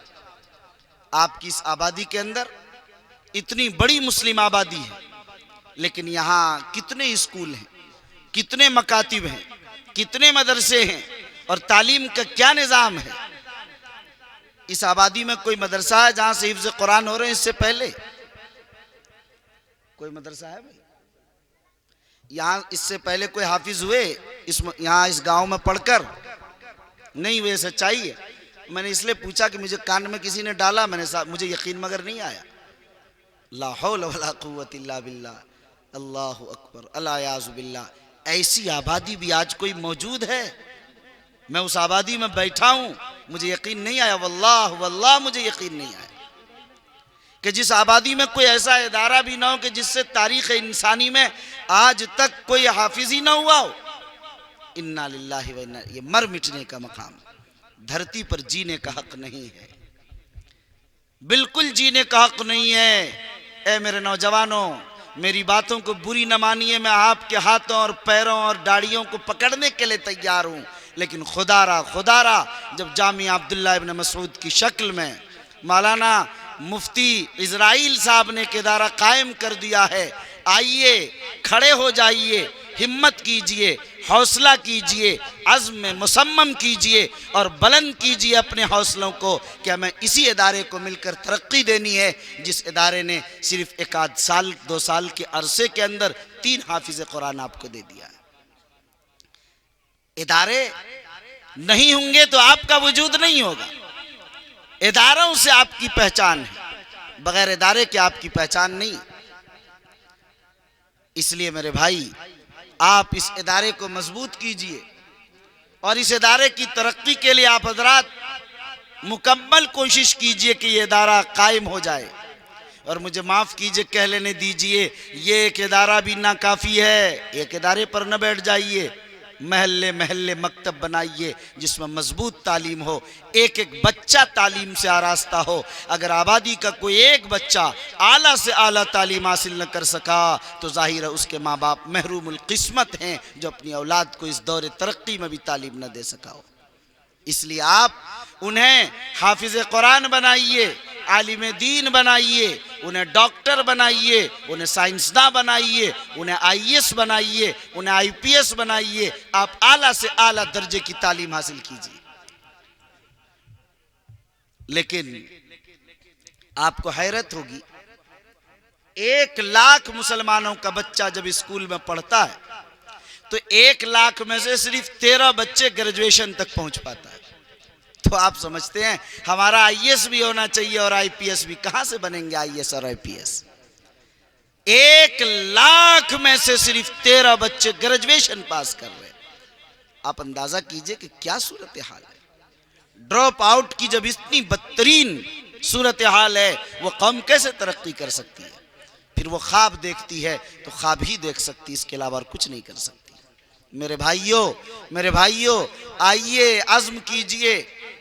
आपकी इस आबादी के अंदर इतनी बड़ी मुस्लिम आबादी है, लेकिन यहाँ कितने स्कूल हैं, कितने मकातिब हैं, कितने मदरसे हैं और तालीम का क्या निज़ाम है। इस आबादी में कोई मदरसा है जहाँ से हिफ्ज़ कुरान हो रहे हैं? इससे पहले कोई मदरसा है भाई? यहाँ इससे पहले कोई हाफिज हुए यहाँ इस गांव में पढ़कर? नहीं हुए। सच्चाई है। मैंने इसलिए पूछा कि मुझे कान में किसी ने डाला, मुझे यकीन मगर नहीं आया। ला हौला वला कुव्वता इल्ला बिल्लाह, अल्लाहु अकबर, अला याज़ु बिल्लाह। ऐसी आबादी भी आज कोई मौजूद है? मैं उस आबादी में बैठा हूँ, मुझे यकीन नहीं आया। वल्लाह वल्लाह मुझे यकीन नहीं आया कि जिस आबादी में कोई ऐसा इदारा भी ना हो कि जिससे तारीख़ इंसानी में आज तक कोई हाफिज ही ना हुआ हो। इन्ना लिल्लाहि व इन्ना, ये मर मिटने का मकाम, धरती पर जीने का हक नहीं है, बिल्कुल जीने का हक नहीं है। ए मेरे नौजवानों, मेरी बातों को बुरी न मानिए। मैं आपके हाथों और पैरों और दाढ़ियों को पकड़ने के लिए तैयार हूँ, लेकिन खुदारा जब जामिया अब्दुल्ला इब्न मसूद की शक्ल में मौलाना मुफ्ती इजराइल साहब ने एक इदारा कायम कर दिया है, आइए, खड़े हो जाइए, हिम्मत कीजिए, हौसला कीजिए, अज़्म में मुसम्मम कीजिए और बुलंद कीजिए अपने हौसलों को कि हमें इसी इदारे को मिलकर तरक्की देनी है जिस इदारे ने सिर्फ एक आध साल 2 साल के अरसे के अंदर 3 हाफिज कुरान आपको दे दिया है। इदारे नहीं होंगे तो आपका वजूद नहीं होगा। इदारों से आपकी पहचान है, बगैर इदारे के आपकी पहचान नहीं। इसलिए मेरे भाई, आप इस इदारे को मजबूत कीजिए और इस इदारे की तरक्की के लिए आप हजरात मुकम्मल कोशिश कीजिए कि ये इदारा कायम हो जाए। और मुझे माफ़ कीजिए, कह लेने दीजिए, ये एक इदारा भी ना काफ़ी है। एक इदारे पर न बैठ जाइए, महल्ले महल्ले मकतब बनाइए जिसमें मजबूत तालीम हो, एक एक बच्चा तालीम से आरास्ता हो। अगर आबादी का कोई एक बच्चा आला से आला तालीम हासिल न कर सका तो जाहिर है उसके माँ बाप महरूमुल किस्मत हैं जो अपनी औलाद को इस दौर तरक्की में भी तालीम न दे सका हो। इसलिए आप उन्हें हाफिज कुरान बनाइए, आलिम दीन बनाइए, उन्हें डॉक्टर बनाइए, उन्हें साइंसदान बनाइए, उन्हें IAS बनाइए, उन्हें IPS बनाइए। आप आला से आला दर्जे की तालीम हासिल कीजिए। लेकिन आपको हैरत होगी, 1 लाख मुसलमानों का बच्चा जब स्कूल में पढ़ता है तो 1 लाख में से सिर्फ 13 बच्चे ग्रेजुएशन तक पहुंच पाता है। तो आप समझते हैं हमारा IAS भी होना चाहिए और IPS भी। कहां से बनेंगे IAS और IPS? 1 लाख में से सिर्फ 13 बच्चे ग्रेजुएशन पास कर रहे हैं। आप अंदाजा कीजिए कि क्या सूरत हाल है। ड्रॉप आउट की जब इतनी बदतरीन सूरत हाल है, वो कौम कैसे तरक्की कर सकती है? फिर वो ख्वाब देखती है तो ख्वाब ही देख सकती है, इसके अलावा और कुछ नहीं कर सकती। मेरे भाइयों, आइए, अज़्म कीजिए,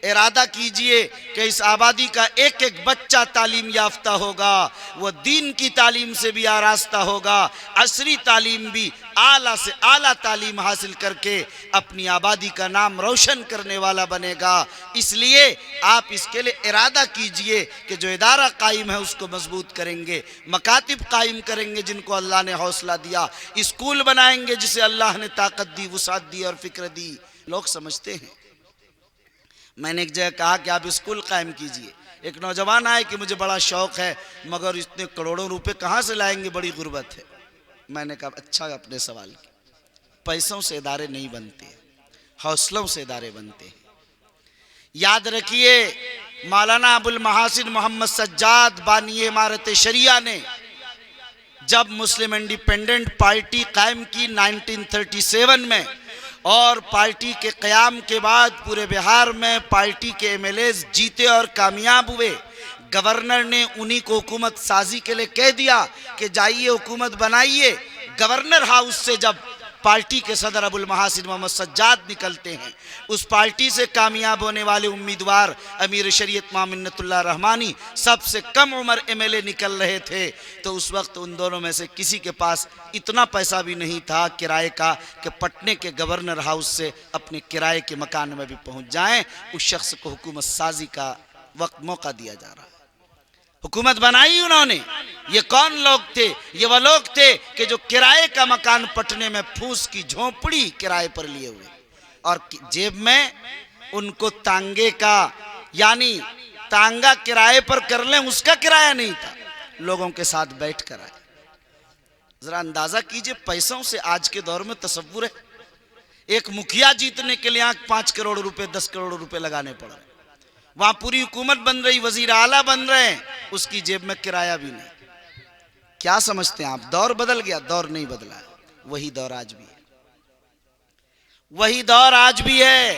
इरादा कीजिए कि इस आबादी का एक एक बच्चा तालीम याफ्ता होगा, वो दीन की तालीम से भी आरास्ता होगा, असरी तालीम भी आला से आला तालीम हासिल करके अपनी आबादी का नाम रोशन करने वाला बनेगा। इसलिए आप इसके लिए इरादा कीजिए कि जो इदारा कायम है उसको मजबूत करेंगे, मकातिब कायम करेंगे जिनको अल्लाह ने हौसला दिया, स्कूल बनाएंगे जिसे अल्लाह ने ताकत दी, वुसात दी और फिक्र दी। लोग समझते हैं, मैंने एक जगह कहा कि आप स्कूल कायम कीजिए। एक नौजवान आए कि मुझे बड़ा शौक है मगर इतने करोड़ों रुपए कहाँ से लाएंगे, बड़ी गुर्बत है। मैंने कहा अच्छा अपने सवाल की, पैसों से इदारे नहीं बनते, हौसलों से इदारे बनते हैं। याद रखिए, मौलाना अबुल महासिन मोहम्मद सज्जाद बानी इमारत शरिया ने जब मुस्लिम इंडिपेंडेंट पार्टी कायम की 1937 में, और पार्टी के क़याम के बाद पूरे बिहार में पार्टी के MLAs जीते और कामयाब हुए, गवर्नर ने उन्हीं को हुकूमत साजी के लिए कह दिया कि जाइए हुकूमत बनाइए। गवर्नर हाउस से जब पार्टी के सदर अबुल महासिन मोहम्मद सज्जाद निकलते हैं, उस पार्टी से कामयाब होने वाले उम्मीदवार अमीर शरीयत मोमिन्नतुल्लाह रहमानी सबसे कम उम्र MLA निकल रहे थे। तो उस वक्त उन दोनों में से किसी के पास इतना पैसा भी नहीं था किराए का कि पटने के गवर्नर हाउस से अपने किराए के मकान में भी पहुंच जाएं। उस शख्स को हुकूमत साजी का वक्त मौका दिया जा रहा है। हुकूमत बनाई उन्होंने। ये कौन लोग थे? ये वह लोग थे कि जो किराए का मकान पटने में फूस की झोंपड़ी किराए पर लिए हुए और जेब में उनको तांगे का यानी तांगा किराए पर कर लें उसका किराया नहीं था, लोगों के साथ बैठ कर आए। जरा अंदाजा कीजिए, पैसों से आज के दौर में तसव्वुर है, एक मुखिया जीतने के लिए 5 करोड़ रुपए 10 करोड़ रुपए लगाने पड़ रहे, वहां पूरी हुकूमत बन रही, वजीर आला बन रहे हैं, उसकी जेब में किराया भी नहीं। क्या समझते हैं आप? दौर बदल गया? दौर नहीं बदला, वही दौर आज भी है, वही दौर आज भी है।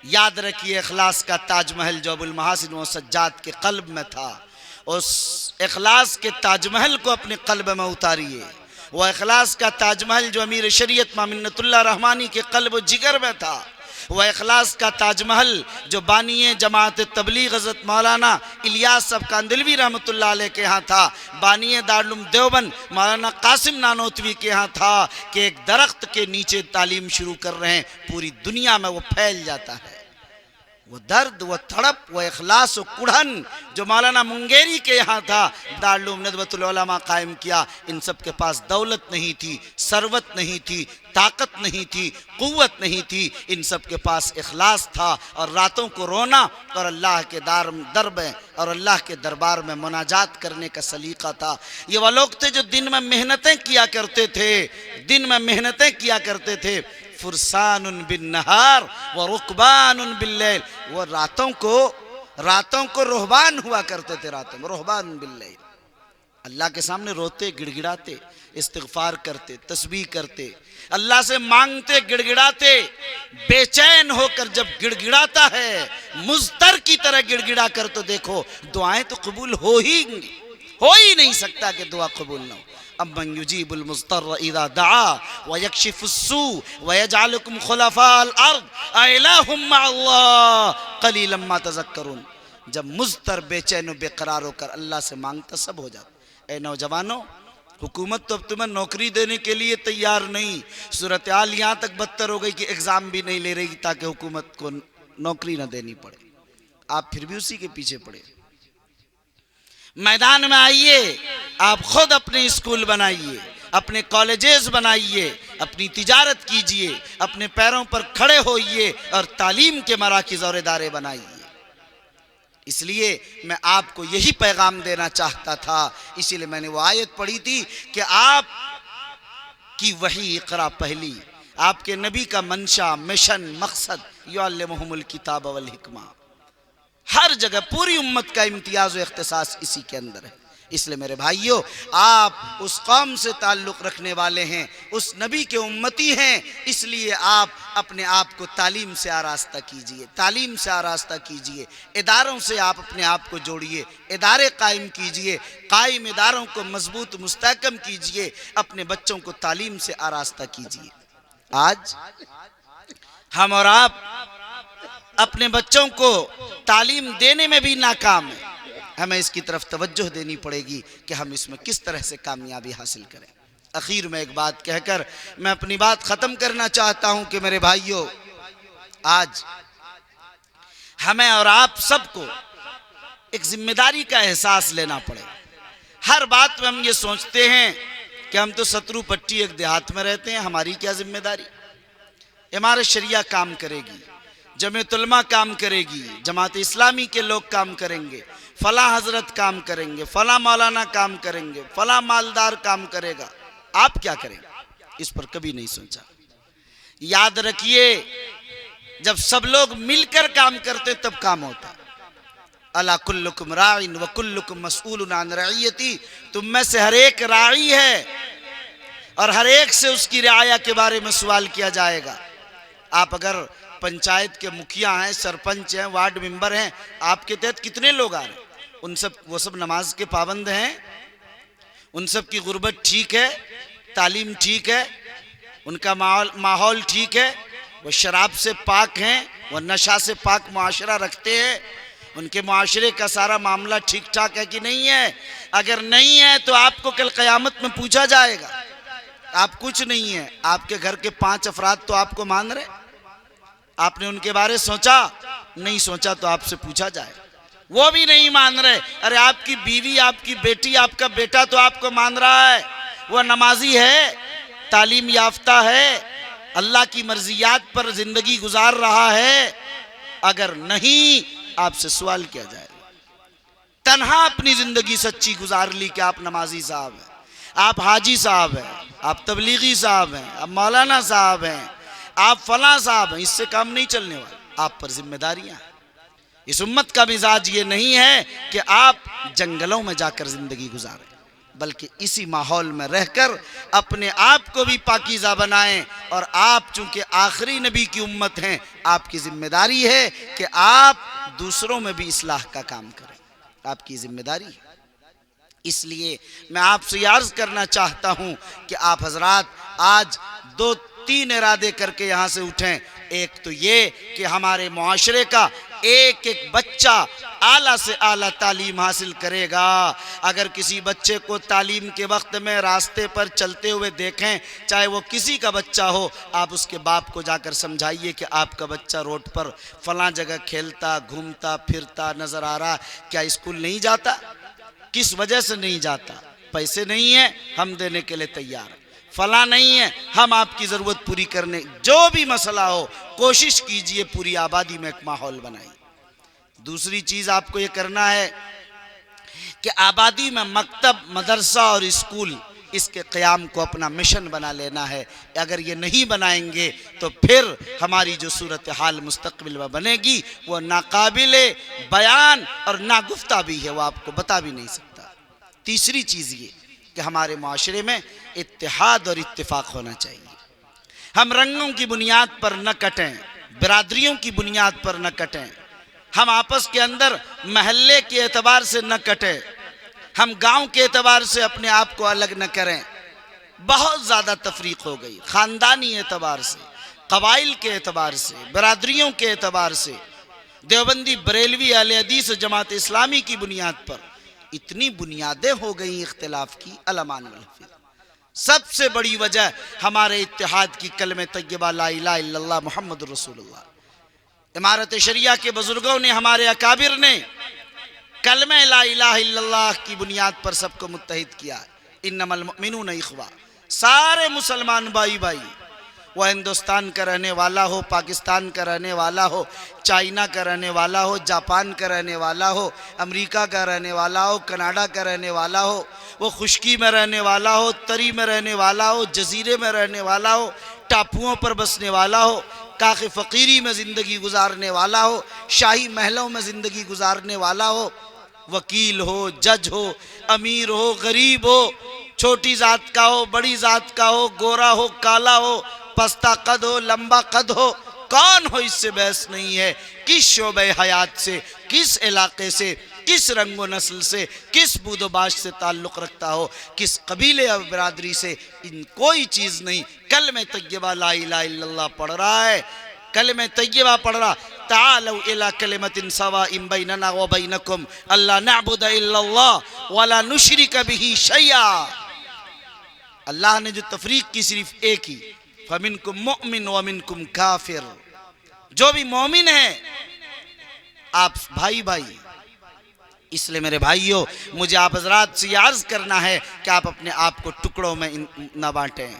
याद रखिए, इखलास का ताजमहल जो अबुल महासिन व सज्जाद के कल्ब में था, उस इखलास के ताजमहल को अपने कल्ब में उतारिए। वह इखलास का ताजमहल जो अमीर शरीयत मोमिन्नतुल्लाह रहमानी के कल्ब जिगर में था, वह इखलास का ताजमहल जो बानी जमात तबलीग हज़रत मौलाना इलियास साहब कांदिलवी रहमतुल्लाह अलैह के यहाँ था, बानी दारुल देवबंद मौलाना कासिम नानोतवी के यहाँ था कि एक दरख्त के नीचे तालीम शुरू कर रहे हैं, पूरी दुनिया में वो फैल जाता है। वो दर्द, वो तड़प, वो इखलास, वो कुढ़न जो मौलाना मुंगेरी के यहाँ था, दारुल उलूम नदवतुल उलमा कायम किया। इन सब के पास दौलत नहीं थी, सरवत नहीं थी, ताकत नहीं थी, कुव्वत नहीं थी, इन सब के पास इखलास था और रातों को रोना और अल्लाह के दर में और अल्लाह के दरबार में मुनाजात करने का सलीका था। ये वो लोग थे जो दिन में मेहनतें किया करते थे, दिन में मेहनतें किया करते थे। फुरसानुन बिन नहार व रुकबानुन बिल्लैल, वो रातों को रुहबान हुआ करते थे, रातों में रुहबान बिल्लैल, अल्लाह के सामने रोते, गिड़गिड़ाते, इस्तिगफार करते, तस्बीह करते, अल्लाह से मांगते, गिड़गिड़ाते। बेचैन होकर जब गिड़गिड़ाता है, मुज़तर की तरह गिड़गिड़ा कर तो देखो दुआएं तो कबूल हो ही नहीं सकता कि दुआ कबूल ना हो। अम्मन युजीबुल मुज़तर इज़ा दआ व यक्शिफुस्सू व यजअलुकुम खुलफाअल अर्द अइलाहुम मअल्लाह क़लीलन मा तज़क्करून। जब मुज़तर बेचैन व बेकरार होकर अल्लाह से मांगता, सब हो जाता। ए नौजवानों, हुकूमत तो अब तुम्हें नौकरी देने के लिए तैयार नहीं, सूरत हाल यहाँ तक बदतर हो गई कि एग्जाम भी नहीं ले रही ताकि हुकूमत को नौकरी ना देनी पड़े। आप फिर भी उसी के पीछे पड़े। मैदान में आइए, आप खुद अपने स्कूल बनाइए, अपने कॉलेजेस बनाइए, अपनी तिजारत कीजिए, अपने पैरों पर खड़े होइए और तालीम के मराकिज़ और इदारे बनाइए। इसलिए मैं आपको यही पैगाम देना चाहता था, इसीलिए मैंने वो आयत पढ़ी थी कि आप की वही इक़रा पहली, आपके नबी का मंशा, मिशन, मकसद युअल्लिमुहुमुल किताब वल हिकमा। हर जगह पूरी उम्मत का इम्तियाज व इख्तिसास इसी के अंदर है। इसलिए मेरे भाइयों, आप उस कौम से ताल्लुक़ रखने वाले हैं, उस नबी के उम्मती हैं, इसलिए आप अपने आप को तालीम से आरास्ता कीजिए, तालीम से आरास्ता कीजिए, इदारों से आप अपने आप को जोड़िए, इदारे कायम कीजिए, कायम इदारों को मजबूत मुस्तहकम कीजिए, अपने बच्चों को तालीम से आरास्ता कीजिए। आज हम और आप अपने बच्चों को तालीम देने में भी नाकाम है। हमें इसकी तरफ तवज्जो देनी पड़ेगी कि हम इसमें किस तरह से कामयाबी हासिल करें। आखिर में एक बात कहकर मैं अपनी बात ख़त्म करना चाहता हूं कि मेरे भाइयों, आज हमें और आप सबको एक जिम्मेदारी का एहसास लेना पड़ेगा। हर बात में हम ये सोचते हैं कि हम तो सतरू पट्टी एक देहात में रहते हैं, हमारी क्या जिम्मेदारी। इमारत शरिया काम करेगी, जमीयत उलमा काम करेगी, जमात इस्लामी के लोग काम करेंगे, फला हजरत काम करेंगे, फला मौलाना काम करेंगे, फला मालदार काम करेगा। आप क्या करेंगे, इस पर कभी नहीं सोचा। याद रखिए, जब सब लोग मिलकर काम करते तब काम होता है। अला कुल्लुकुम राइन व कुल्लुकुम मसऊलुन अन रइयती, तुम में से हर एक राई है और हर एक से उसकी रियाया के बारे में सवाल किया जाएगा। आप अगर पंचायत के मुखिया हैं, सरपंच हैं, वार्ड मेंबर हैं, आपके तहत कितने लोग आ रहे हैं, वो सब नमाज के पाबंद हैं, उन सब की गुर्बत ठीक है, तालीम ठीक है, उनका माहौल ठीक है, वो शराब से पाक हैं, वो नशा से पाक मुआशरा रखते हैं, उनके मुआशरे का सारा मामला ठीक ठाक है कि नहीं है। अगर नहीं है तो आपको कल क़यामत में पूछा जाएगा। आप कुछ नहीं है, आपके घर के 5 अफराद तो आपको मान रहे, आपने उनके बारे सोचा नहीं, सोचा तो आपसे पूछा जाए, वो भी नहीं मान रहे। अरे आपकी बीवी, आपकी बेटी, आपका बेटा तो आपको मान रहा है, वो नमाजी है, तालीम याफ्ता है, अल्लाह की मर्जियात पर जिंदगी गुजार रहा है। अगर नहीं, आपसे सवाल किया जाएगा। तन्हा अपनी जिंदगी सच्ची गुजार ली कि आप नमाजी साहब हैं, आप हाजी साहब हैं, आप तबलीगी साहब हैं, आप मौलाना साहब हैं, आप फला साहब हैं, इससे काम नहीं चलने वाला। आप पर जिम्मेदारियां हैं। इस उम्मत का मिजाज ये नहीं है कि आप जंगलों में जाकर जिंदगी गुजारें, बल्कि इसी माहौल में रहकर अपने आप को भी पाकीज़ा बनाएं। और आप चूंकि आखिरी नबी की उम्मत हैं, आपकी जिम्मेदारी है कि आप दूसरों में भी इस्लाह का काम करें, आपकी जिम्मेदारी है। इसलिए मैं आपसे अर्ज करना चाहता हूं कि आप हजरात आज 2-3 इरादे करके यहाँ से उठें। एक तो ये कि हमारे मुआशरे का एक एक बच्चा आला से आला तालीम हासिल करेगा। अगर किसी बच्चे को तालीम के वक्त में रास्ते पर चलते हुए देखें, चाहे वो किसी का बच्चा हो, आप उसके बाप को जाकर समझाइए कि आपका बच्चा रोड पर फलां जगह खेलता घूमता फिरता नजर आ रहा, क्या स्कूल नहीं जाता? किस वजह से नहीं जाता? पैसे नहीं है, हम देने के लिए तैयार हैं। फला नहीं है, हम आपकी ज़रूरत पूरी करने, जो भी मसला हो कोशिश कीजिए पूरी आबादी में एक माहौल बनाइए। दूसरी चीज़ आपको ये करना है कि आबादी में मकतब, मदरसा और स्कूल, इसके क़याम को अपना मिशन बना लेना है। अगर ये नहीं बनाएंगे तो फिर हमारी जो सूरत हाल मुस्तक़बिल में बनेगी वो नाकाबिले बयान और नागुफ्ता भी है, वो आपको बता भी नहीं सकता। तीसरी चीज़ ये कि हमारे माशरे में इत्तेहाद और इत्तेफाक होना चाहिए। हम रंगों की बुनियाद पर न कटें, बिरादरियों की बुनियाद पर न कटें, हम आपस के अंदर महल्ले के एतबार से न कटें, हम गांव के एतबार से अपने आप को अलग न करें। बहुत ज़्यादा तफरीक हो गई, ख़ानदानी एतबार से, कबाइल के एतबार से, बिरादरियों के एतबार से, देवबंदी बरेलवी अहले हदीस जमात इस्लामी की बुनियाद पर इतनी बुनियादें हो गई इख्तिलाफ की। अलमान वल हफीज़। सबसे बड़ी वजह हमारे इत्तेहाद की कलमे तय्यबा ला इलाहा इल्लल्लाह मुहम्मदुर रसूलुल्लाह। इमारत शरिया के बुजुर्गों ने, हमारे अकाबिर ने कलमे ला इलाहा इल्लल्लाह की बुनियाद पर सबको मुत्तहिद किया। इन्नमल मुमिनून इख्वा, सारे मुसलमान भाई भाई, वह हिंदुस्तान का रहने वाला हो, पाकिस्तान का रहने वाला हो, चाइना का रहने वाला हो, जापान का रहने वाला हो, अमेरिका का रहने वाला हो, कनाडा का रहने वाला हो, वो खुश्की में रहने वाला हो, तरी में रहने वाला हो, जजीरे में रहने वाला हो, टापुओं पर बसने वाला हो, काखे फ़कीरी में ज़िंदगी गुजारने वाला हो, शाही महलों में ज़िंदगी गुजारने वाला हो, वकील हो, जज हो, अमीर हो, गरीब हो, छोटी ज़ात का हो, बड़ी ज़ात का हो, गोरा हो, काला हो, पस्ता कद हो, लंबा कद हो, कौन हो, इससे बहस नहीं है। किस शोबे हयात से, किस इलाके से, किस रंगो नस्ल से, किस बूदोबाश से ताल्लुक़ रखता हो, किस कबीले और बिरादरी से, इन कोई चीज़ नहीं। कलमे तय्यबा ला इलाहा इल्लल्लाह पढ़ रहा है, कलमे तय्यबा पढ़ रहा, तालौ इला कलिमतिन सवाइन बैनना व बैनकुम अल्ला नअबुद इल्लल्लाह वला नुशरिक बिही शैया। अल्लाह ने जो तफरीक की सिर्फ एक ही, फमिनकुम मुमिन व मिनकुम काफिर। जो भी मोमिन है आप भाई भाई। इसलिए मेरे भाइयों, मुझे आप हजरात से अर्ज करना है कि आप अपने आप को टुकड़ों में न बांटें।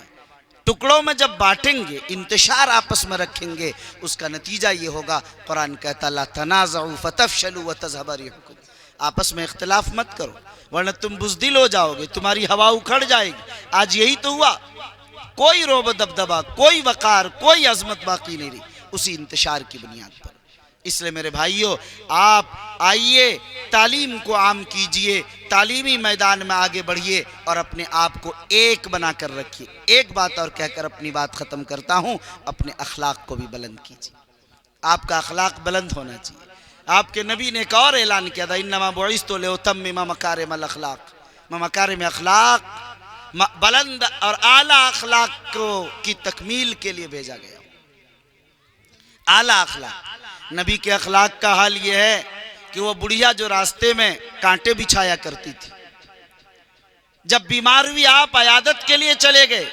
टुकड़ों में जब बांटेंगे, इंतशार आपस में रखेंगे, उसका नतीजा ये होगा, कुरान कहता ला तनाज़उ फतफशलु व तज़हब रिहुकुम, आपस में इख्तिलाफ मत करो वरना तुम बुज़दिल हो जाओगे, तुम्हारी हवा उखड़ जाएगी। आज यही तो हुआ, कोई रोब दबदबा, कोई वक़ार, कोई अजमत बाकी नहीं रही उसी इंतशार की बुनियाद पर। इसलिए मेरे भाइयों, आप आइए, तालीम को आम कीजिए, तालीमी मैदान में आगे बढ़िए और अपने आप को एक बना कर रखिए। एक बात और कहकर अपनी बात ख़त्म करता हूँ, अपने अखलाक को भी बुलंद कीजिए। आपका अखलाक बुलंद होना चाहिए। आपके नबी ने एक और ऐलान किया था, इन्नमा बुइस्तु लिउतम्मिमा मकारिमल अखलाक, मैं मकारिम अखलाक, बुलंद और आला अखलाक को की तकमील के लिए भेजा गया। आला अखलाक, नबी के अखलाक का हाल यह है कि वो बुढ़िया जो रास्ते में कांटे बिछाया करती थी, जब बीमार हुई आप अयादत के लिए चले गए,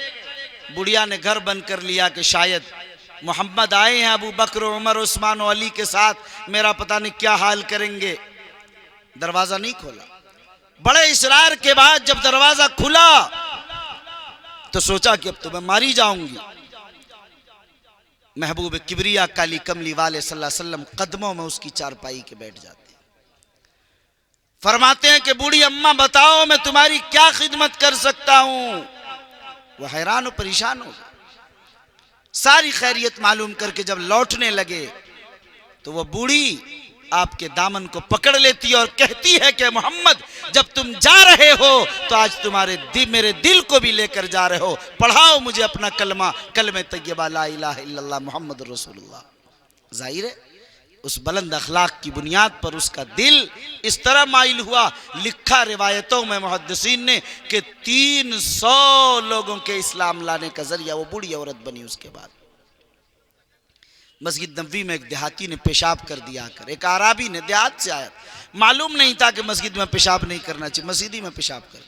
बुढ़िया ने घर बंद कर लिया कि शायद मोहम्मद आए हैं, अबू बकर, उमर, उस्मान और अली के साथ, मेरा पता नहीं क्या हाल करेंगे। दरवाजा नहीं खोला। बड़े इसरार के बाद जब दरवाजा खुला तो सोचा कि अब तो मैं मारी जाऊंगी। महबूब किबरिया काली कमली वाले सल्लल्लाहु अलैहि वसल्लम कदमों में उसकी चारपाई के बैठ जाते हैं। फरमाते हैं कि बूढ़ी अम्मा बताओ मैं तुम्हारी क्या खिदमत कर सकता हूं। वह हैरान और परेशान हो गए। सारी खैरियत मालूम करके जब लौटने लगे तो वह बूढ़ी आपके दामन को पकड़ लेती है और कहती है कि मोहम्मद, जब तुम जा रहे हो तो आज तुम्हारे मेरे दिल को भी लेकर जा रहे हो, पढ़ाओ मुझे अपना कलमा, कलमे तय्यबा ला इलाहा इल्लल्लाह मुहम्मद रसूलुल्लाह। जाहिर है उस बुलंद अखलाक की बुनियाद पर उसका दिल इस तरह माइल हुआ, लिखा रिवायतों में मुहद्दिसीन ने कि 300 लोगों के इस्लाम लाने का जरिया वो बूढ़ी औरत बनी। उसके बाद मस्जिद नबवी में एक देहाती ने पेशाब कर दिया आकर, एक आराबी ने देहात से आया, मालूम नहीं था कि मस्जिद में पेशाब नहीं करना चाहिए, मस्जिद ही में पेशाब कर।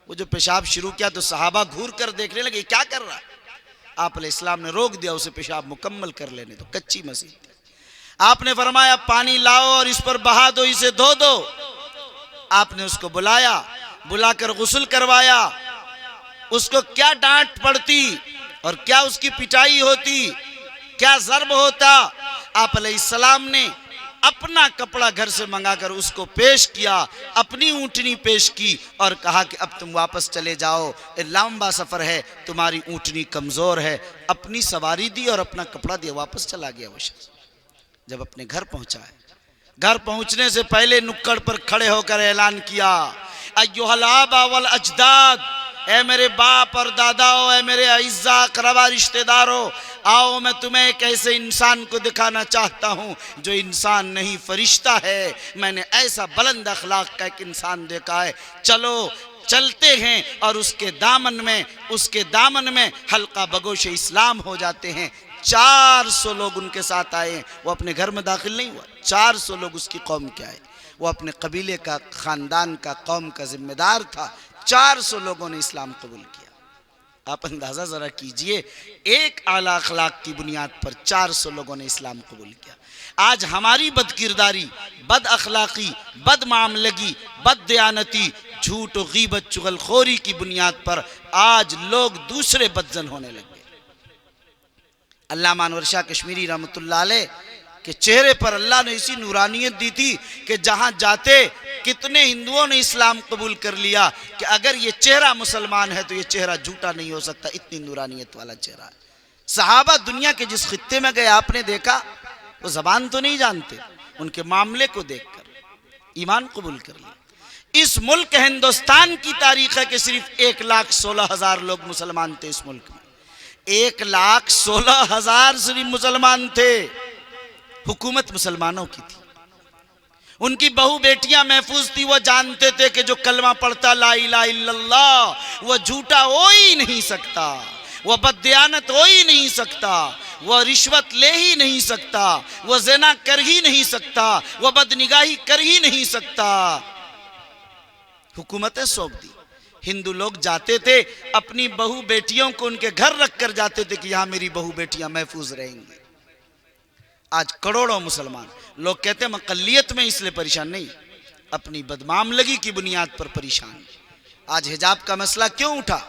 वो जो पेशाब शुरू किया तो सहाबा घूर कर देखने लगे क्या कर रहा है। आप अलैहिस्सलाम ने रोक दिया उसे पेशाब मुकम्मल कर लेने दो, कच्ची मस्जिद है। आपने फरमाया पानी लाओ और इस पर बहा दो, इसे धो दो। आपने उसको बुलाया, बुलाकर गुस्ल करवाया। उसको क्या डांट पड़ती और क्या उसकी पिटाई होती, क्या ज़र्ब होता। आप अलैहिस्सलाम ने अपना कपड़ा घर से मंगाकर उसको पेश किया, अपनी ऊँटनी पेश की और कहा कि अब तुम वापस चले जाओ, लंबा सफ़र है, तुम्हारी ऊँटनी कमज़ोर है। अपनी सवारी दी और अपना कपड़ा दिया, वापस चला गया वो शख्स। जब अपने घर पहुंचा है, घर पहुंचने से पहले नुक्कड़ पर खड़े होकर ऐलान किया, अय्युहल आबा वल अजदाद, ए मेरे बाप और दादाओ, ए मेरे अइज़्ज़ा अक़रबा रिश्तेदारों, आओ मैं तुम्हें एक ऐसे इंसान को दिखाना चाहता हूँ जो इंसान नहीं फरिश्ता है। मैंने ऐसा बुलंद अखलाक का एक इंसान देखा है। चलो चलते हैं और उसके दामन में हल्का बगोश इस्लाम हो जाते हैं। 400 लोग उनके साथ आए। वो अपने घर में दाखिल नहीं हुआ, 400 लोग उसकी कौम के आए। वो अपने कबीले का, ख़ानदान का, कौम का जिम्मेदार था। 400 लोगों ने इस्लाम कबूल किया। आप अंदाज़ा ज़रा कीजिए, एक आला अखलाक की बुनियाद पर 400 लोगों ने इस्लाम कबूल किया। आज हमारी बदकिरदारी, बद अखलाकी, बद मामलगी, बद दयानती, झूठ और गीबत, चुगलखोरी की बुनियाद पर आज लोग दूसरे बदजन होने लगे। अल्लामा अनवर शाह कश्मीरी रहमतुल्लाह अलैह के चेहरे पर अल्लाह ने इसी नूरानियत दी थी कि जहां जाते कितने हिंदुओं ने इस्लाम कबूल कर लिया कि अगर ये चेहरा मुसलमान है तो ये चेहरा झूठा नहीं हो सकता, इतनी नूरानियत वाला चेहरा है। सहाबा दुनिया के जिस खित्ते में गए आपने देखा, वो जबान तो नहीं जानते, उनके मामले को देखकर ईमान कबूल कर लिया। इस मुल्क हिंदुस्तान की तारीख है कि सिर्फ 1,16,000 लोग मुसलमान थे। इस मुल्क में 1,16,000 सिर्फ मुसलमान थे। हुकूमत मुसलमानों की थी, उनकी बहू बेटियां महफूज थी। वो जानते थे कि जो कलमा पढ़ता ला इलाहा इल्लल्लाह, वो झूठा हो ही नहीं सकता, वो बददियानत हो ही नहीं सकता, वो रिश्वत ले ही नहीं सकता, वो ज़िना कर ही नहीं सकता, वो बदनिगाही कर ही नहीं सकता। हुकूमतें सौंप दी। हिंदू लोग जाते थे, अपनी बहू बेटियों को उनके घर रख कर जाते थे कि यहां मेरी बहू बेटियां महफूज रहेंगी। आज करोड़ों मुसलमान लोग कहते हैं मैं अक़लियत में इसलिए परेशान नहीं, अपनी बदमामलगी की बुनियाद पर परेशान। आज हिजाब का मसला क्यों उठा?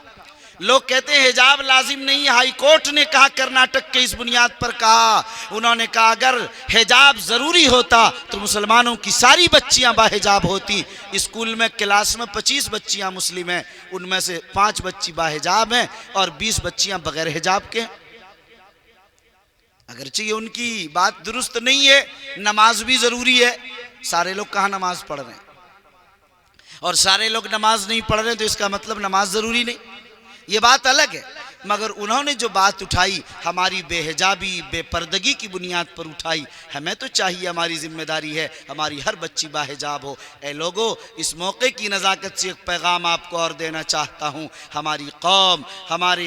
लोग कहते हैं हिजाब लाजिम नहीं, हाई कोर्ट ने कहा, कर्नाटक के इस बुनियाद पर कहा। उन्होंने कहा अगर हिजाब जरूरी होता तो मुसलमानों की सारी बच्चियां बाहिजाब होती। स्कूल में क्लास में 25 बच्चियां मुस्लिम हैं, उनमें से 5 बच्ची बाहिजाब हैं और 20 बच्चियां बगैर हिजाब के। अगरचे ये उनकी बात दुरुस्त नहीं है, नमाज भी जरूरी है। सारे लोग कहाँ नमाज पढ़ रहे हैं? और सारे लोग नमाज नहीं पढ़ रहे तो इसका मतलब नमाज जरूरी नहीं, ये बात अलग है। मगर उन्होंने जो बात उठाई हमारी बेहिजाबी, बेपर्दगी की बुनियाद पर उठाई। हमें तो चाहिए, हमारी जिम्मेदारी है हमारी हर बच्ची बाहिजाब हो। ए लोगो, इस मौके की नज़ाकत से एक पैगाम आपको और देना चाहता हूँ। हमारी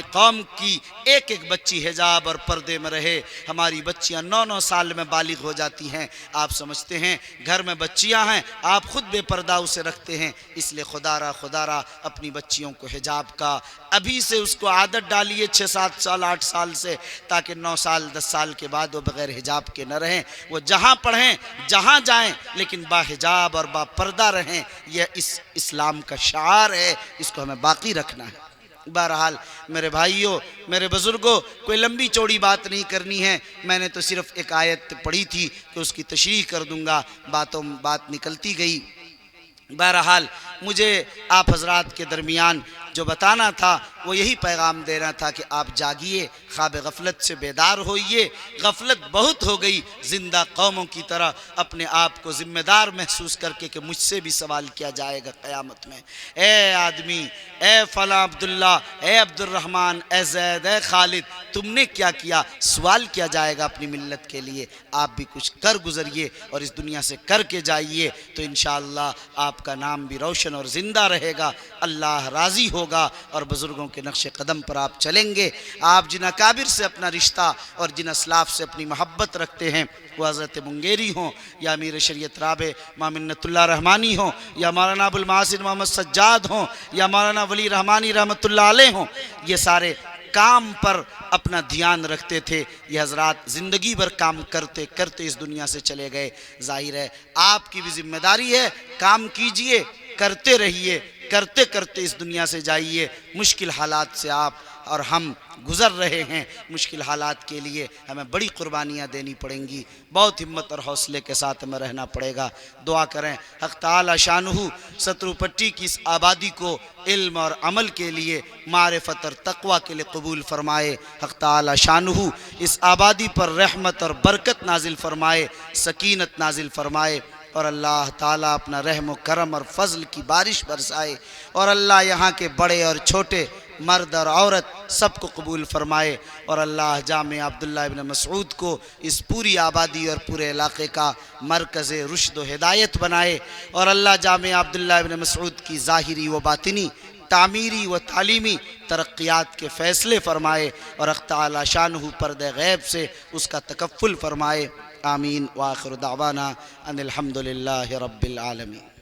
कौम की एक एक बच्ची हिजाब और पर्दे में रहे। हमारी बच्चियाँ 9-9 साल में बालिग हो जाती हैं। आप समझते हैं घर में बच्चियाँ हैं, आप खुद बेपर्दा उसे रखते हैं, इसलिए खुदारा अपनी बच्चियों को हिजाब का अभी से उसको आदत डालिए 6-7 साल 8 साल से, ताकि 9 साल 10 साल के बाद वो बगैर हिजाब के न रहें। वो जहाँ पढ़ें, जहाँ जाएं, लेकिन बाहिजाब और बापर्दा रहें। यह इस इस्लाम का शार है, इसको हमें बाकी रखना है। बहरहाल मेरे भाइयों, मेरे बुजुर्गों, कोई लंबी चौड़ी बात नहीं करनी है। मैंने तो सिर्फ एक आयत पढ़ी थी कि उसकी तशरीह कर दूंगा, बात निकलती गई। बहरहाल मुझे आप हजरात के दरमियान जो बताना था वो यही पैगाम देना था कि आप जागिए, ख्वाब गफलत से बेदार होइए। गफलत बहुत हो गई, जिंदा कौमों की तरह अपने आप को जिम्मेदार महसूस करके कि मुझसे भी सवाल किया जाएगा क़यामत में, ए आदमी, ए फला अब्दुल्ला, ए अब्दुर्रहमान, ए जैद, ए खालिद, तुमने क्या किया? सवाल किया जाएगा अपनी मिल्लत के लिए। आप भी कुछ कर गुजरिए और इस दुनिया से करके जाइए, तो इंशाअल्लाह आपका नाम भी रोशन रोशन और ज़िंदा रहेगा, अल्लाह राज़ी होगा और बुज़ुर्गों के नक्श कदम पर आप चलेंगे। आप जिन अकाबिर से अपना रिश्ता और जिन असलाफ़ से अपनी मोहब्बत रखते हैं, वो हज़रत मुंगेरी हों या अमीर शरीयत राबे मां मिन्नतुल्लाह रहमानी हों या मौलाना अबुल महासिन मोहम्मद सज्जाद हों या मौलाना वली रहमानी रहमतुल्लाह अलैह हों, ये सारे काम पर अपना ध्यान रखते थे। ये हजरात ज़िंदगी भर काम करते करते इस दुनिया से चले गए। जाहिर है आपकी भी जिम्मेदारी है, काम कीजिए, करते रहिए, करते करते इस दुनिया से जाइए। मुश्किल हालात से आप और हम गुज़र रहे हैं, मुश्किल हालात के लिए हमें बड़ी कुर्बानियाँ देनी पड़ेंगी, बहुत हिम्मत और हौसले के साथ हमें रहना पड़ेगा। दुआ करें हक़ ताला शानुहु सतरूपट्टी की इस आबादी को इल्म और अमल के लिए, मारिफत और तक़वा के लिए कबूल फ़रमाए। हक़ ताला शानुहु इस आबादी पर रहमत और बरकत नाजिल फ़रमाए, सकीनत नाजिल फ़रमाए और अल्लाह ताला अपना रहम व करम और फ़ज़ल की बारिश बरसाए और अल्लाह यहाँ के बड़े और छोटे, मर्द और औरत सबको कबूल फ़रमाए और अल्लाह जामिया अब्दुल्ला इब्न मसऊद को इस पूरी आबादी और पूरे इलाक़े का मरकज़ रुश्द व हिदायत बनाए और अल्लाह जामिया अब्दुल्ला इब्न मसऊद की ज़ाहिरी व बातिनी, तामीरी व तालीमी तरक्यात के फ़ैसले फ़रमाए और हक़ ताला शानुहु पर्दे गैब से उसका तकफ़्फ़ुल फ़रमाए। आमीन व आखिर दावाना अनिल हम्दुलिल्लाहि रब्बिल आलमीन।